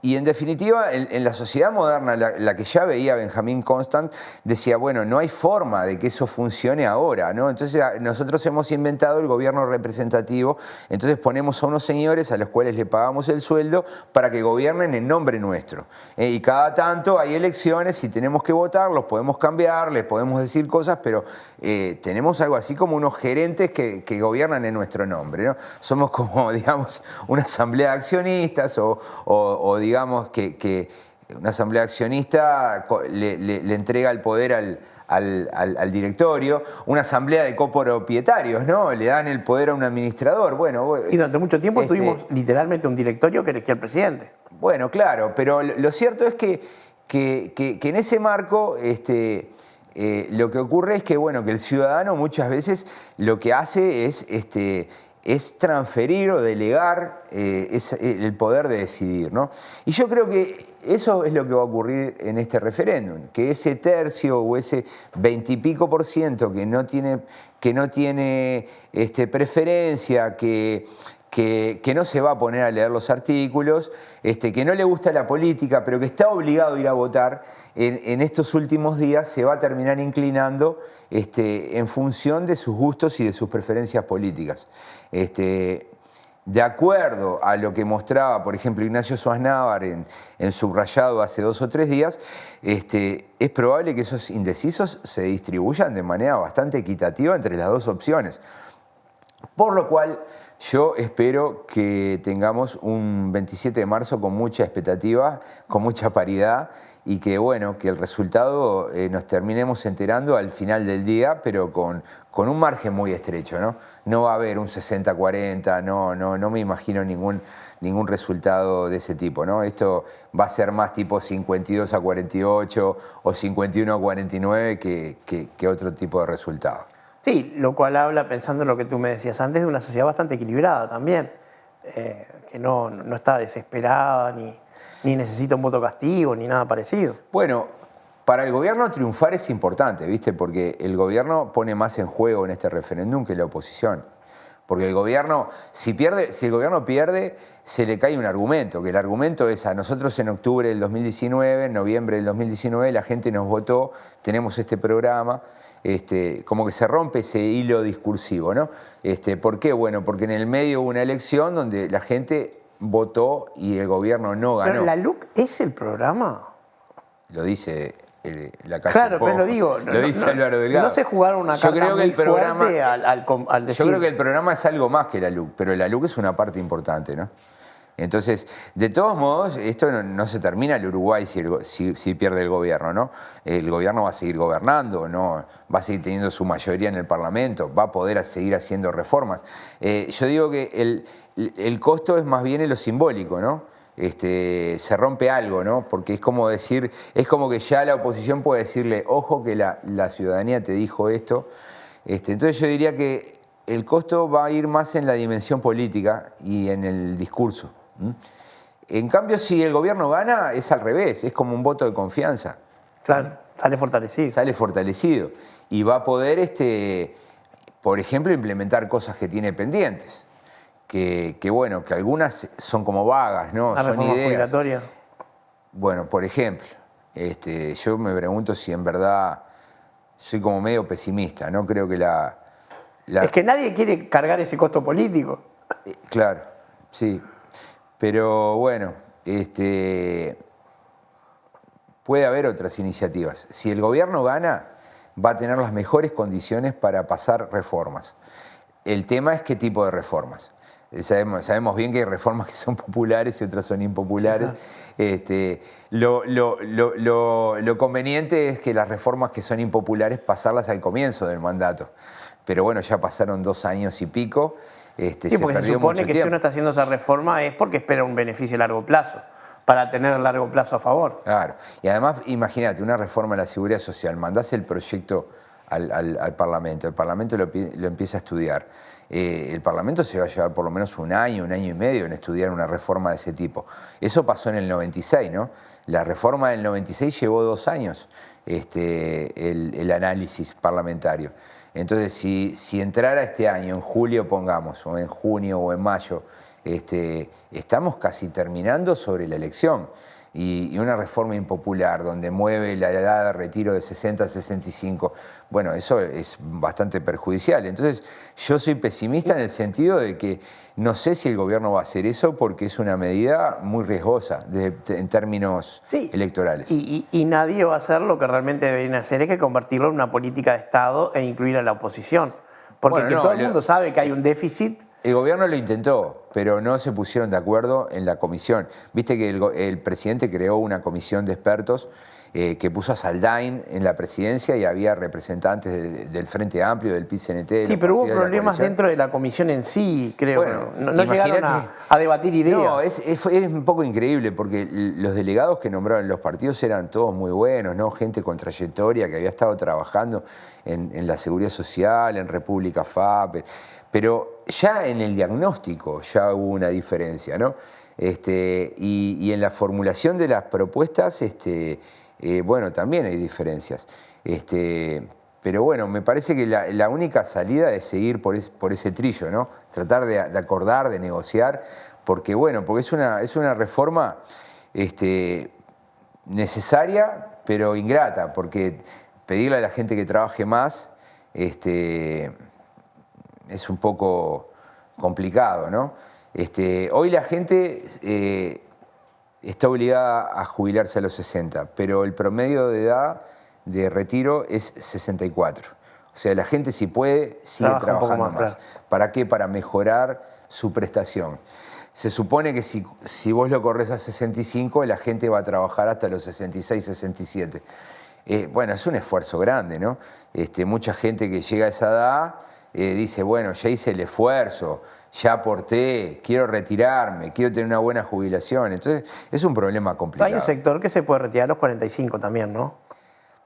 y en definitiva, en la sociedad moderna, la que ya veía Benjamin Constant, decía, bueno, no hay forma de que eso funcione ahora, ¿no? Entonces nosotros hemos inventado el gobierno representativo, entonces ponemos a unos señores a los cuales le pagamos el sueldo para que gobiernen en nombre nuestro. Y cada tanto hay elecciones y tenemos que votar, los podemos cambiar, les podemos decir cosas, pero tenemos algo así como unos gerentes que gobiernan en nuestro nombre, ¿no? Somos como, digamos, una asamblea de accionistas o digamos que una asamblea accionista le entrega el poder al directorio, una asamblea de copropietarios, ¿no? Le dan el poder a un administrador. Bueno, y durante mucho tiempo tuvimos literalmente un directorio que elegía al presidente. Bueno, claro, pero lo cierto es que en ese marco lo que ocurre es que, bueno, que el ciudadano muchas veces lo que hace es transferir o delegar el poder de decidir, ¿no? Y yo creo que eso es lo que va a ocurrir en este referéndum, que ese tercio o ese 20 y pico por ciento que no tiene preferencia, que no se va a poner a leer los artículos, que no le gusta la política, pero que está obligado a ir a votar, en estos últimos días se va a terminar inclinando en función de sus gustos y de sus preferencias políticas. De acuerdo a lo que mostraba, por ejemplo, Ignacio Suárez en Subrayado hace 2 o 3 días, es probable que esos indecisos se distribuyan de manera bastante equitativa entre las dos opciones. Por lo cual, yo espero que tengamos un 27 de marzo con mucha expectativa, con mucha paridad y que, bueno, que el resultado nos terminemos enterando al final del día, pero con un margen muy estrecho, ¿no? No va a haber un 60-40, no me imagino ningún resultado de ese tipo, ¿no? Esto va a ser más tipo 52-48 o 51-49 que otro tipo de resultado. Sí, lo cual habla, pensando en lo que tú me decías antes, de una sociedad bastante equilibrada también, que no está desesperada, ni necesita un voto castigo, ni nada parecido. Bueno, para el gobierno triunfar es importante, ¿viste? Porque el gobierno pone más en juego en este referéndum que la oposición. Porque el gobierno, si el gobierno pierde, se le cae un argumento, que el argumento es a nosotros en octubre del 2019, en noviembre del 2019, la gente nos votó, tenemos este programa. Como que se rompe ese hilo discursivo, ¿no? ¿Por qué? Bueno, porque en el medio hubo una elección donde la gente votó y el gobierno no ganó. ¿Pero la LUC es el programa? Lo dice la calle Claro, Pou. pero lo digo, Lo dice Álvaro Delgado. no se jugaron una carta muy fuerte al decir. Yo creo que el programa es algo más que la LUC, pero la LUC es una parte importante, ¿no? Entonces, de todos modos, esto no se termina el Uruguay si pierde el gobierno, ¿no? El gobierno va a seguir gobernando, ¿no? Va a seguir teniendo su mayoría en el Parlamento, va a poder seguir haciendo reformas. Yo digo que el costo es más bien en lo simbólico, ¿no? Se rompe algo, ¿no? Porque es como decir, es como que ya la oposición puede decirle, ojo que la ciudadanía te dijo esto. Entonces yo diría que el costo va a ir más en la dimensión política y en el discurso. En cambio, si el gobierno gana, es al revés, es como un voto de confianza. Claro, sale fortalecido. Sale fortalecido y va a poder, por ejemplo, implementar cosas que tiene pendientes. Que bueno, que algunas son como vagas, ¿no? La son reforma ideas. jubilatoria. Bueno, por ejemplo, yo me pregunto si en verdad soy como medio pesimista, no creo que Es que nadie quiere cargar ese costo político. Claro, sí. Pero bueno, puede haber otras iniciativas. Si el gobierno gana, va a tener las mejores condiciones para pasar reformas. El tema es qué tipo de reformas. Sabemos bien que hay reformas que son populares y otras son impopulares. Sí, claro. Lo conveniente es que las reformas que son impopulares pasarlas al comienzo del mandato. Pero bueno, ya pasaron 2 años y pico. Sí, porque se supone que si uno está haciendo esa reforma es porque espera un beneficio a largo plazo, para tener el largo plazo a favor. Claro. Y además, imagínate, una reforma de la seguridad social, mandás el proyecto al Parlamento, el Parlamento lo empieza a estudiar. El Parlamento se va a llevar por lo menos un año y medio en estudiar una reforma de ese tipo. Eso pasó en el 96, ¿no? La reforma del 96 llevó 2 años el análisis parlamentario. Entonces, si entrara este año, en julio pongamos, o en junio o en mayo, estamos casi terminando sobre la elección. Y una reforma impopular donde mueve la edad de retiro de 60 a 65, bueno, eso es bastante perjudicial. Entonces, yo soy pesimista en el sentido de que no sé si el gobierno va a hacer eso porque es una medida muy riesgosa en términos electorales. Y nadie va a hacer lo que realmente deberían hacer, es que convertirlo en una política de Estado e incluir a la oposición. Porque bueno, todo el mundo sabe que hay un déficit. El gobierno lo intentó, pero no se pusieron de acuerdo en la comisión. Viste que el presidente creó una comisión de expertos que puso a Saldain en la presidencia y había representantes del Frente Amplio, del PIT-CNT. Sí, pero hubo problemas dentro de la comisión en sí, creo. Bueno, no llegaron a debatir ideas. No, es un poco increíble porque los delegados que nombraron los partidos eran todos muy buenos, ¿no? Gente con trayectoria que había estado trabajando en la seguridad social, en República FAP. Pero ya en el diagnóstico ya hubo una diferencia, ¿no? Y en la formulación de las propuestas, bueno, también hay diferencias. Pero bueno, me parece que la única salida es seguir por ese trillo, ¿no? Tratar de acordar, de negociar, porque bueno, porque es una reforma necesaria, pero ingrata, porque pedirle a la gente que trabaje más, es un poco complicado, ¿no? Hoy la gente está obligada a jubilarse a los 60, pero el promedio de edad de retiro es 64. O sea, la gente si puede sigue trabajando más. Claro. ¿Para qué? Para mejorar su prestación. Se supone que si vos lo corres a 65, la gente va a trabajar hasta los 66, 67. Bueno, es un esfuerzo grande, ¿no? Mucha gente que llega a esa edad dice, bueno, ya hice el esfuerzo, ya aporté, quiero retirarme, quiero tener una buena jubilación. Entonces, es un problema complicado. Hay un sector que se puede retirar a los 45 también, ¿no?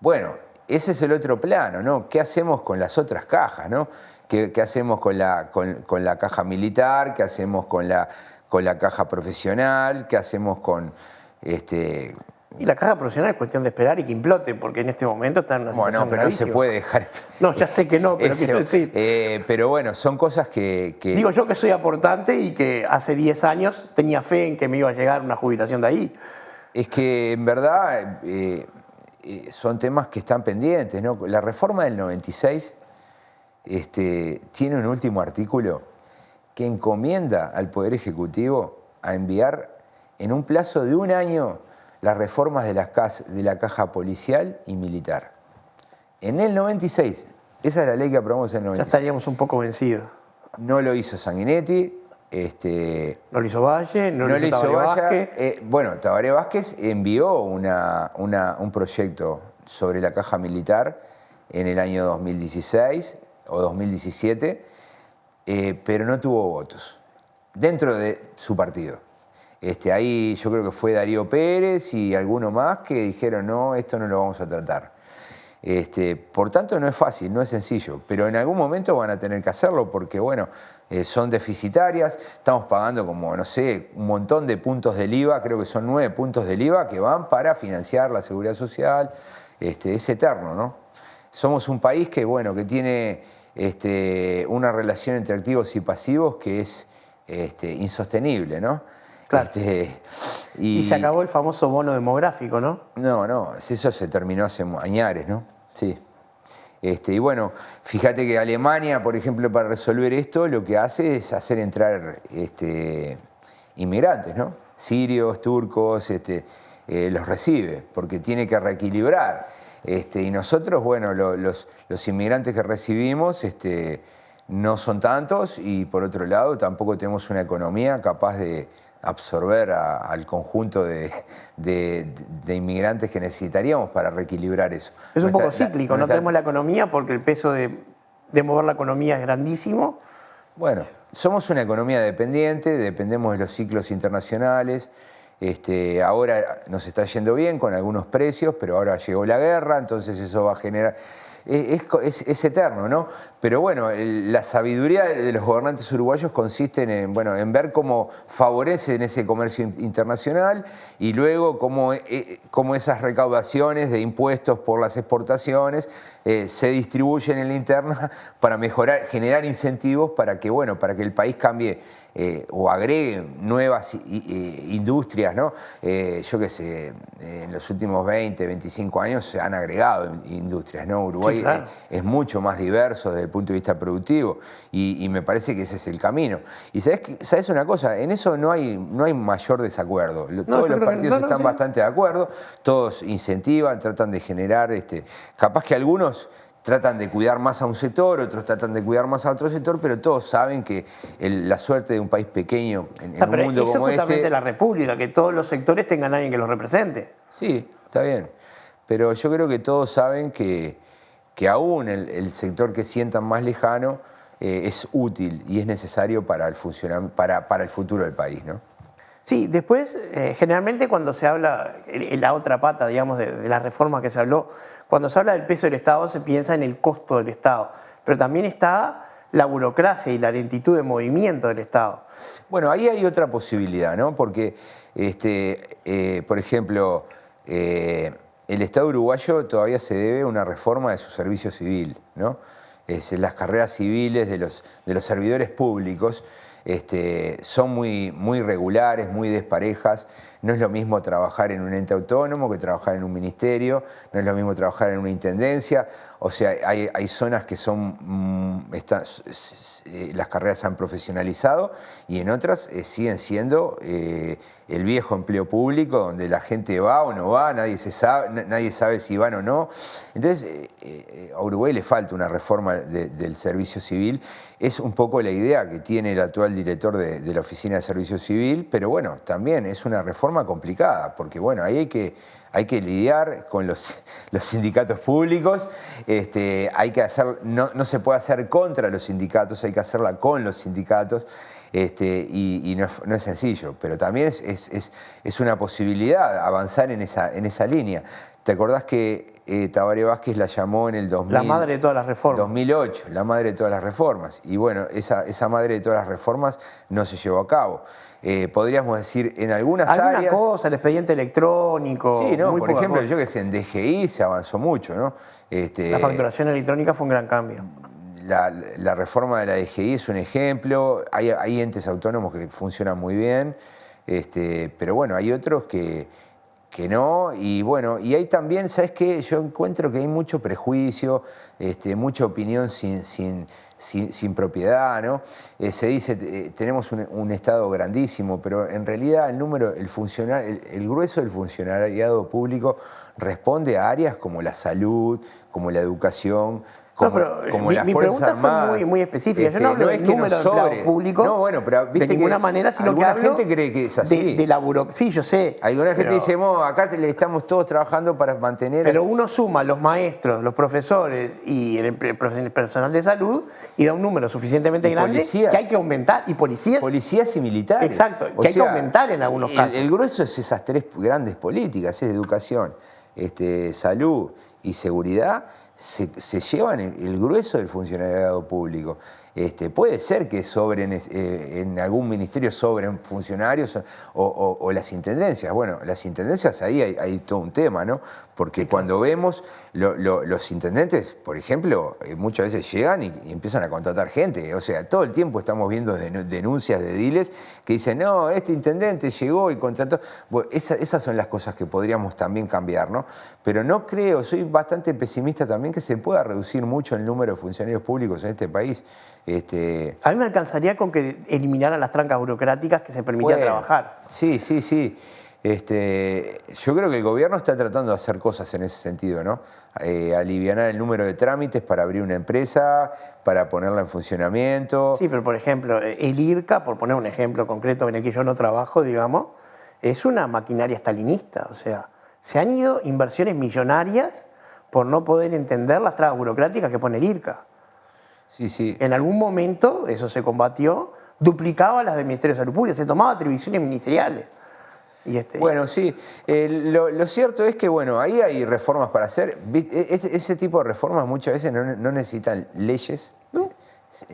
Bueno, ese es el otro plano, ¿no? ¿Qué hacemos con las otras cajas, ¿no? ¿Qué hacemos con la caja militar? ¿Qué hacemos con la caja profesional? ¿Qué hacemos con Y la caja profesional es cuestión de esperar y que implote, porque en este momento está en una situación pero gravísima. No se puede dejar. No, ya sé que no, pero quiero decir. Pero bueno, son cosas que... Digo yo que soy aportante y que hace 10 años tenía fe en que me iba a llegar una jubilación de ahí. Es que en verdad son temas que están pendientes, ¿no? La reforma del 96 tiene un último artículo que encomienda al Poder Ejecutivo a enviar en un plazo de 1 año las reformas de la caja policial y militar. En el 96, esa es la ley que aprobamos en el 96. Ya estaríamos un poco vencidos. No lo hizo Sanguinetti. No lo hizo Valle, no lo hizo Tabaré Vázquez. Bueno, Tabaré Vázquez envió un proyecto sobre la caja militar en el año 2016 o 2017, pero no tuvo votos dentro de su partido. Ahí yo creo que fue Darío Pérez y alguno más que dijeron no, esto no lo vamos a tratar. Por tanto, no es fácil, no es sencillo, pero en algún momento van a tener que hacerlo porque, bueno, son deficitarias, estamos pagando como, no sé, un montón de puntos del IVA, creo que son 9 puntos del IVA que van para financiar la seguridad social, es eterno, ¿no? Somos un país que, bueno, que tiene una relación entre activos y pasivos que es insostenible, ¿no? Claro. Y se acabó el famoso bono demográfico, ¿no? No, eso se terminó hace añares, ¿no? Sí. Y bueno, fíjate que Alemania, por ejemplo, para resolver esto, lo que hace es hacer entrar inmigrantes, ¿no? Sirios, turcos, los recibe, porque tiene que reequilibrar. Y nosotros, bueno, los inmigrantes que recibimos no son tantos y, por otro lado, tampoco tenemos una economía capaz de absorber al conjunto de inmigrantes que necesitaríamos para reequilibrar eso. Es un poco cíclico, no tenemos la economía porque el peso de mover la economía es grandísimo. Bueno, somos una economía dependiente, dependemos de los ciclos internacionales. Ahora nos está yendo bien con algunos precios, pero ahora llegó la guerra, entonces eso va a generar... Es eterno, ¿no? Pero bueno, la sabiduría de los gobernantes uruguayos consiste en ver cómo favorecen ese comercio internacional y luego cómo esas recaudaciones de impuestos por las exportaciones se distribuyen en la interna para generar incentivos para que el país cambie o agregue nuevas industrias, ¿no? Yo qué sé, en los últimos 20, 25 años se han agregado industrias, ¿no? Uruguay, sí, claro, es mucho más diverso desde el punto de vista productivo y me parece que ese es el camino. Y ¿sabes una cosa? En eso no hay mayor desacuerdo. Todos los partidos están bastante de acuerdo, todos incentivan, tratan de generar, capaz que algunos tratan de cuidar más a un sector, otros tratan de cuidar más a otro sector, pero todos saben que la suerte de un país pequeño en un mundo como eso es justamente la República, que todos los sectores tengan a alguien que los represente. Sí, está bien. Pero yo creo que todos saben que aún el sector que sientan más lejano es útil y es necesario para el futuro del país, ¿no? Sí, después, generalmente cuando se habla, en la otra pata, digamos, de la reforma que se habló, cuando se habla del peso del Estado se piensa en el costo del Estado, pero también está la burocracia y la lentitud de movimiento del Estado. Bueno, ahí hay otra posibilidad, ¿no? Porque, por ejemplo, el Estado uruguayo todavía se debe una reforma de su servicio civil, ¿no? Las carreras civiles de los servidores públicos son muy regulares, muy desparejas. No es lo mismo trabajar en un ente autónomo que trabajar en un ministerio, no es lo mismo trabajar en una intendencia. O sea, hay zonas que las carreras se han profesionalizado y en otras siguen siendo el viejo empleo público donde la gente va o no va, nadie sabe si van o no. Entonces, a Uruguay le falta una reforma del servicio civil. Es un poco la idea que tiene el actual director de la Oficina de Servicio Civil, pero bueno, también es una reforma complicada, porque bueno, ahí hay que lidiar con los sindicatos públicos, no se puede hacer contra los sindicatos, hay que hacerla con los sindicatos, y no es sencillo, pero también es una posibilidad avanzar en esa línea. ¿Te acordás que Tabaré Vázquez la llamó en el 2000, la madre de todas las reformas? 2008, la madre de todas las reformas. Y bueno, esa madre de todas las reformas no se llevó a cabo. Podríamos decir, en algunas áreas... Alguna cosa, el expediente electrónico... Sí, no, por ejemplo, yo que sé, en DGI se avanzó mucho, ¿no? La facturación electrónica fue un gran cambio. La reforma de la DGI es un ejemplo. Hay entes autónomos que funcionan muy bien, pero bueno, hay otros que no, y bueno, y hay también, ¿sabes qué? Yo encuentro que hay mucho prejuicio, mucha opinión sin sin propiedad, ¿no? Se dice, tenemos un Estado grandísimo, pero en realidad el grueso del funcionariado público responde a áreas como la salud, como la educación, como las mi Fuerzas pregunta Armadas. fue muy específica. Yo no hablo del número de empleados públicos de ninguna manera, sino que hablo gente cree que es así. de la burocracia. Sí, yo sé. Alguna gente dice, acá le estamos todos trabajando para mantener... Pero uno suma los maestros, los profesores y el personal de salud y da un número suficientemente grande policías. Que hay que aumentar. Y policías. Policías y militares. Exacto, que hay que aumentar en algunos casos. El grueso es esas tres grandes políticas, es educación, salud y seguridad, se llevan el grueso del funcionariado público. Puede ser que sobren en algún ministerio sobren funcionarios o las intendencias. Bueno, las intendencias ahí hay todo un tema, ¿no? Porque cuando vemos los intendentes, por ejemplo, muchas veces llegan y empiezan a contratar gente. O sea, todo el tiempo estamos viendo denuncias de ediles que dicen, no, este intendente llegó y contrató. Bueno, esas son las cosas que podríamos también cambiar, ¿no? Pero no creo, soy bastante pesimista también que se pueda reducir mucho el número de funcionarios públicos en este país. A mí me alcanzaría con que eliminaran las trancas burocráticas que se permitían trabajar. Sí. Yo creo que el gobierno está tratando de hacer cosas en ese sentido, ¿no? Alivianar el número de trámites para abrir una empresa, para ponerla en funcionamiento. Sí, pero por ejemplo, el IRCA, por poner un ejemplo concreto en el que yo no trabajo, digamos, es una maquinaria stalinista. O sea, se han ido inversiones millonarias por no poder entender las trabas burocráticas que pone el IRCA. Sí. En algún momento, eso se combatió, duplicaba las del Ministerio de Salud Pública, se tomaba atribuciones ministeriales. Bueno, sí. Lo cierto es que, ahí hay reformas para hacer. Ese tipo de reformas muchas veces no necesitan leyes. ¿No?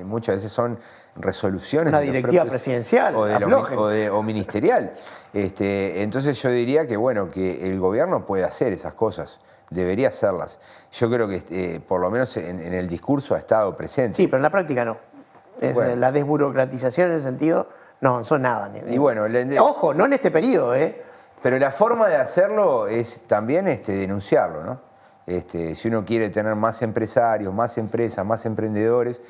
Muchas veces son resoluciones. Una directiva presidencial. O ministerial. Entonces yo diría que el gobierno puede hacer esas cosas. Debería hacerlas. Yo creo que por lo menos en el discurso ha estado presente. Sí, pero en la práctica no. La desburocratización en ese sentido no avanzó nada. Ojo, no en este periodo. Pero la forma de hacerlo es también denunciarlo, ¿no? Si uno quiere tener más empresarios, más empresas, más emprendedores,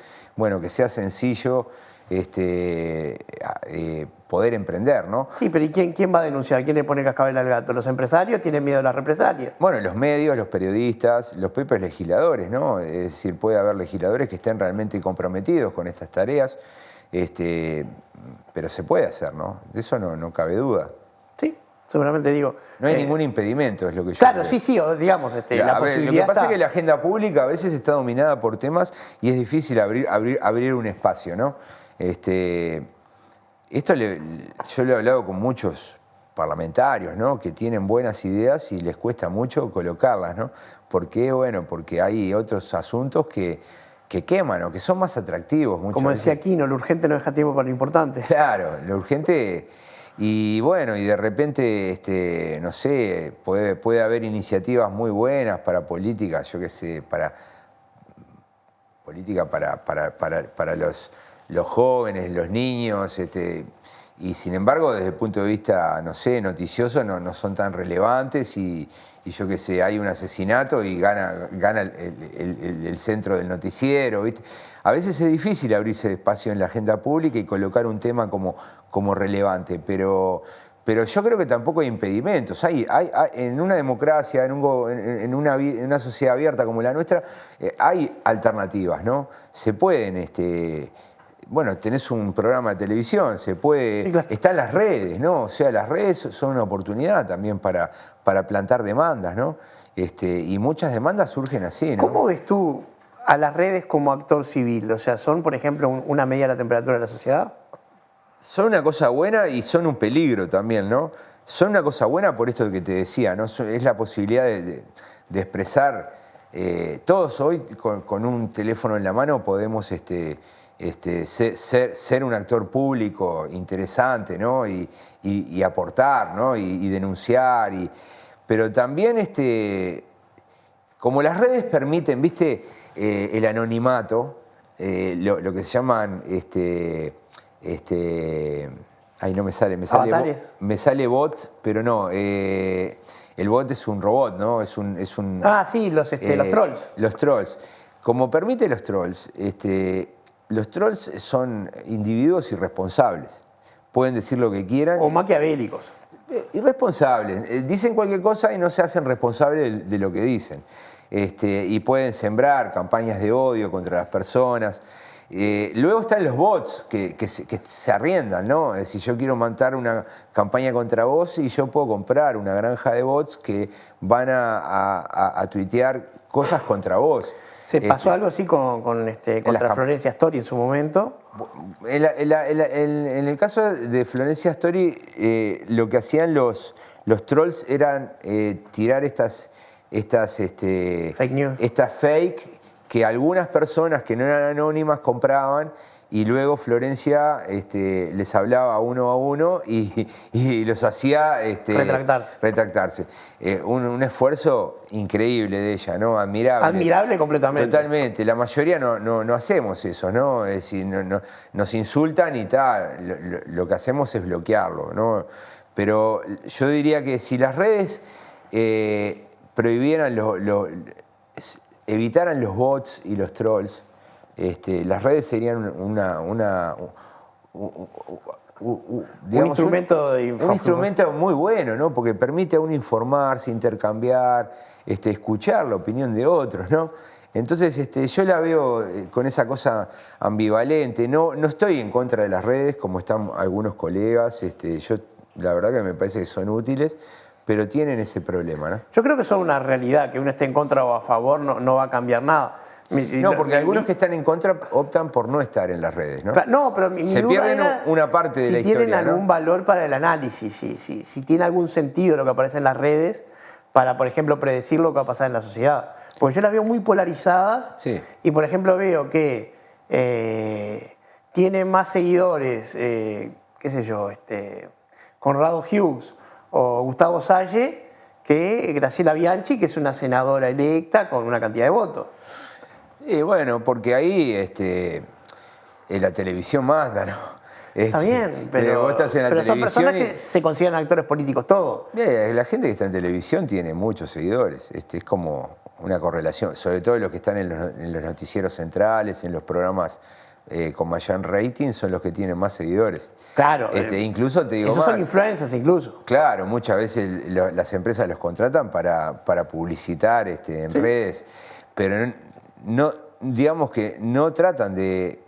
que sea sencillo poder emprender, ¿no? Sí, pero ¿y quién va a denunciar? ¿Quién le pone cascabel al gato? ¿Los empresarios tienen miedo a las represalias? Bueno, los medios, los periodistas, los propios legisladores, ¿no? Es decir, puede haber legisladores que estén realmente comprometidos con estas tareas, pero se puede hacer, ¿no? De eso no cabe duda. Sí, seguramente digo. No hay ningún impedimento, es lo que yo creo. Sí, digamos, la posibilidad. Lo que pasa es que la agenda pública a veces está dominada por temas y es difícil abrir un espacio, ¿no? Yo lo he hablado con muchos parlamentarios, ¿no? Que tienen buenas ideas y les cuesta mucho colocarlas, ¿no? ¿Por qué? Bueno, porque hay otros asuntos que queman o que son más atractivos. Como decía Aquino, lo urgente no deja tiempo para lo importante. Claro, lo urgente. Y de repente, no sé, puede haber iniciativas muy buenas para políticas, yo qué sé, para los jóvenes, los niños, y sin embargo, desde el punto de vista, no sé, noticioso, no son tan relevantes y yo qué sé, hay un asesinato y gana el centro del noticiero, ¿viste? A veces es difícil abrirse espacio en la agenda pública y colocar un tema como relevante, pero yo creo que tampoco hay impedimentos. En una democracia, en una sociedad abierta como la nuestra, hay alternativas, ¿no? Se pueden... tenés un programa de televisión, se puede... Sí, claro. Están las redes, ¿no? O sea, las redes son una oportunidad también para plantar demandas, ¿no? Y muchas demandas surgen así, ¿no? ¿Cómo ves tú a las redes como actor civil? O sea, ¿son, por ejemplo, una medida de la temperatura de la sociedad? Son una cosa buena y son un peligro también, ¿no? Son una cosa buena por esto que te decía, ¿no? Es la posibilidad de expresar... todos hoy con un teléfono en la mano podemos... ser un actor público interesante, ¿no? y aportar, ¿no? y denunciar. Pero también, como las redes permiten, ¿viste? El anonimato, lo que se llaman, ay, no me sale, me sale bot, pero no, el bot es un robot, ¿no? Es un sí, los trolls. Los trolls. Como permite los trolls, los trolls son individuos irresponsables. Pueden decir lo que quieran. O maquiavélicos. Irresponsables. Dicen cualquier cosa y no se hacen responsables de lo que dicen. Y pueden sembrar campañas de odio contra las personas. Luego están los bots que se arriendan, ¿no? Si yo quiero montar una campaña contra vos y yo puedo comprar una granja de bots que van a tuitear cosas contra vos. ¿Se pasó algo así contra Florencia Story en su momento? En el caso de Florencia Story, lo que hacían los trolls eran tirar estas Fake news. Estas fake que algunas personas que no eran anónimas compraban y luego Florencia les hablaba uno a uno y los hacía retractarse. Un esfuerzo increíble de ella, ¿no? Admirable. Admirable completamente. Totalmente. La mayoría no hacemos eso, ¿no? Es decir, nos insultan y tal. Lo que hacemos es bloquearlo, ¿no? Pero yo diría que si las redes prohibieran evitaran los bots y los trolls, las redes serían un instrumento de un instrumento muy bueno, ¿no? Porque permite a uno informarse, intercambiar, escuchar la opinión de otros, ¿no? Entonces yo la veo con esa cosa ambivalente. No estoy en contra de las redes, como están algunos colegas. Yo la verdad que me parece que son útiles, pero tienen ese problema, ¿no? Yo creo que son una realidad, que uno esté en contra o a favor no va a cambiar nada. No, porque algunos que están en contra optan por no estar en las redes, ¿no? No, pero se pierden una parte de la historia, si tienen algún valor para el análisis, si tiene algún sentido lo que aparece en las redes para, por ejemplo, predecir lo que va a pasar en la sociedad. Porque yo las veo muy polarizadas y, por ejemplo, veo que tiene más seguidores, qué sé yo, Conrado Hughes o Gustavo Salle que Graciela Bianchi, que es una senadora electa con una cantidad de votos. Y bueno, porque ahí la televisión manda, ¿no? Está bien, pero son personas que se consideran actores políticos todos. La gente que está en televisión tiene muchos seguidores. Es como una correlación, sobre todo los que están en los noticieros centrales, en los programas con mayor rating, son los que tienen más seguidores. Claro. Incluso te digo esos son influencers incluso. Claro, muchas veces las empresas los contratan para publicitar en redes, pero no, digamos que no tratan de...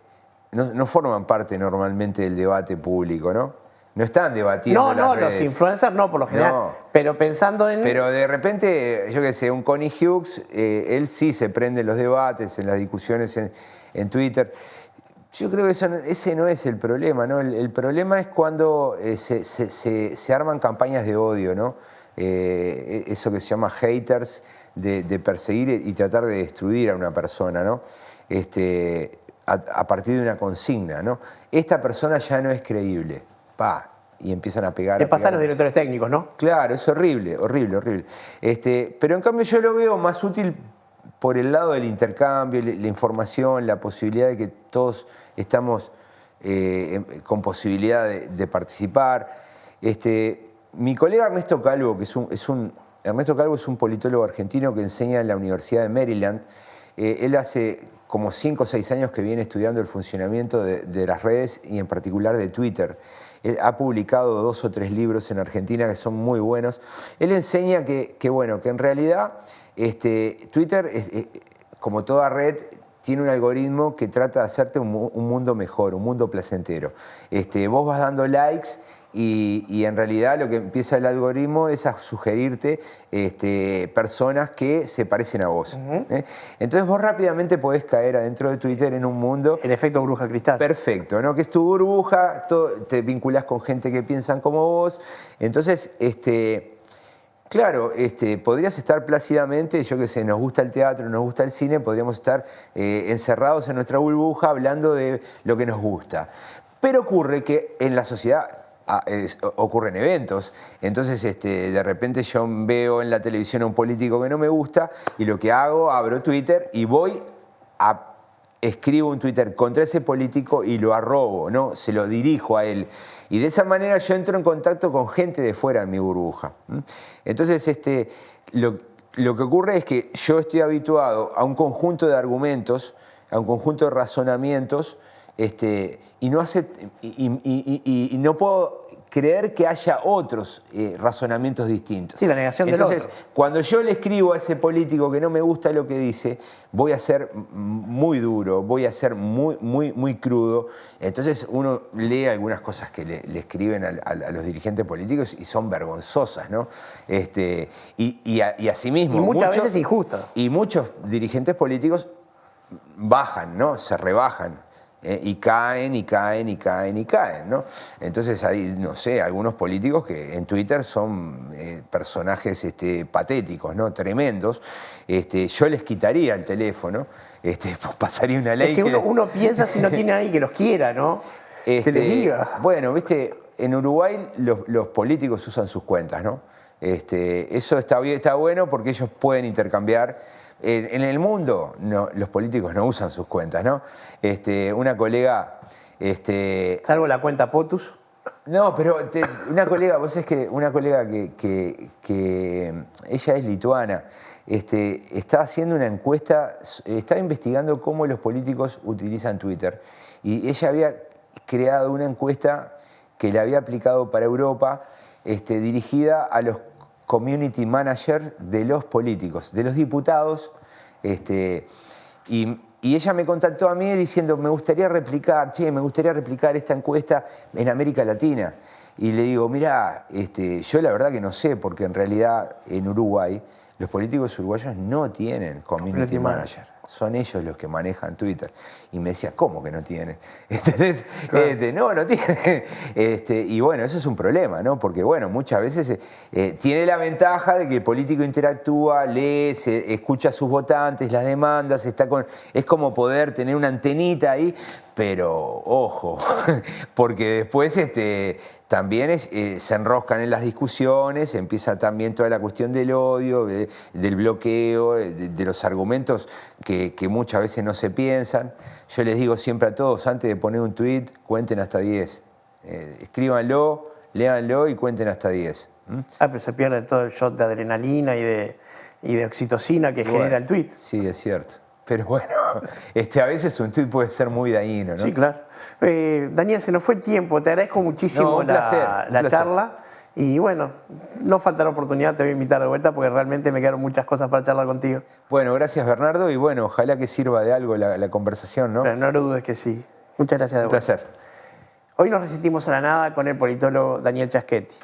No forman parte normalmente del debate público, ¿no? No están debatiendo las redes. Los influencers no, por lo general. No. Pero pensando en... Pero de repente, yo qué sé, un Connie Hughes, él sí se prende en los debates, en las discusiones en Twitter. Yo creo que ese no es el problema, ¿no? El problema es cuando se arman campañas de odio, ¿no? Eso que se llama haters, de perseguir y tratar de destruir a una persona, ¿no? A partir de una consigna, ¿no? Esta persona ya no es creíble, y empiezan a pegar. Le pasa a los directores técnicos, ¿no? Claro, es horrible. Pero en cambio yo lo veo más útil por el lado del intercambio, la información, la posibilidad de que todos estamos con posibilidad de participar. Mi colega Ernesto Calvo, Ernesto Calvo es un politólogo argentino que enseña en la Universidad de Maryland. Él hace como 5 o 6 años que viene estudiando el funcionamiento de las redes y en particular de Twitter. Él ha publicado 2 o 3 libros en Argentina que son muy buenos. Él enseña que en realidad Twitter, como toda red, tiene un algoritmo que trata de hacerte un mundo mejor, un mundo placentero. Vos vas dando likes y en realidad lo que empieza el algoritmo es a sugerirte personas que se parecen a vos. Entonces vos rápidamente podés caer adentro de Twitter en un mundo... El efecto burbuja cristal. Perfecto, ¿no? Que es tu burbuja, te vinculás con gente que piensan como vos. Entonces, claro, podrías estar plácidamente, yo qué sé, nos gusta el teatro, nos gusta el cine, podríamos estar encerrados en nuestra burbuja hablando de lo que nos gusta. Pero ocurre que en la sociedad ocurren eventos, entonces de repente yo veo en la televisión a un político que no me gusta y lo que hago, abro Twitter y escribo un Twitter contra ese político y lo arrobo, ¿no? Se lo dirijo a él. Y de esa manera yo entro en contacto con gente de fuera de mi burbuja. Entonces, lo que ocurre es que yo estoy habituado a un conjunto de argumentos, a un conjunto de razonamientos y no puedo creer que haya otros razonamientos distintos. Sí, la negación del otro. Entonces, cuando yo le escribo a ese político que no me gusta lo que dice, voy a ser muy duro, voy a ser muy crudo. Entonces uno lee algunas cosas que le escriben a los dirigentes políticos y son vergonzosas, ¿no? Y asimismo... Y muchas veces injustas. Y muchos dirigentes políticos bajan, ¿no? Se rebajan. Y caen, ¿no? Entonces hay, no sé, algunos políticos que en Twitter son personajes patéticos, ¿no? Tremendos. Yo les quitaría el teléfono, pasaría una ley... Es que uno piensa si no tiene a nadie que los quiera, ¿no? Que les diga. Bueno, viste, en Uruguay los políticos usan sus cuentas, ¿no? Eso está bien, está bueno porque ellos pueden intercambiar. En el mundo los políticos no usan sus cuentas, ¿no? Una colega... Salvo la cuenta POTUS. No, pero una colega, vos sabés que una colega que ella es lituana, está haciendo una encuesta, está investigando cómo los políticos utilizan Twitter. Y ella había creado una encuesta que le había aplicado para Europa, dirigida a los community managers de los políticos, de los diputados, y ella me contactó a mí diciendo, me gustaría replicar esta encuesta en América Latina. Y le digo, mirá, yo la verdad que no sé, porque en realidad en Uruguay los políticos uruguayos no tienen community manager. Son ellos los que manejan Twitter. Y me decía, ¿cómo que no tienen? ¿Entendés? Claro. No tienen. Y bueno, eso es un problema, ¿no? Porque bueno, muchas veces tiene la ventaja de que el político interactúa, lee, escucha a sus votantes, las demandas, es como poder tener una antenita ahí, pero ojo, porque después también se enroscan en las discusiones, empieza también toda la cuestión del odio, del bloqueo, de los argumentos que muchas veces no se piensan. Yo les digo siempre a todos, antes de poner un tuit, cuenten hasta 10. Escríbanlo, léanlo y cuenten hasta 10. Pero se pierde todo el shot de adrenalina y de oxitocina que genera el tuit. Sí, es cierto. Pero bueno, a veces un tuit puede ser muy dañino, ¿no? Sí, claro. Daniel, se nos fue el tiempo. Te agradezco muchísimo la charla. Y bueno, no faltará oportunidad, te voy a invitar de vuelta porque realmente me quedaron muchas cosas para charlar contigo. Bueno, gracias Bernardo y bueno, ojalá que sirva de algo la conversación, ¿no? Pero no lo dudes que sí. Muchas gracias de vuelta. Un placer. Hoy nos resistimos a la nada con el politólogo Daniel Chaschetti.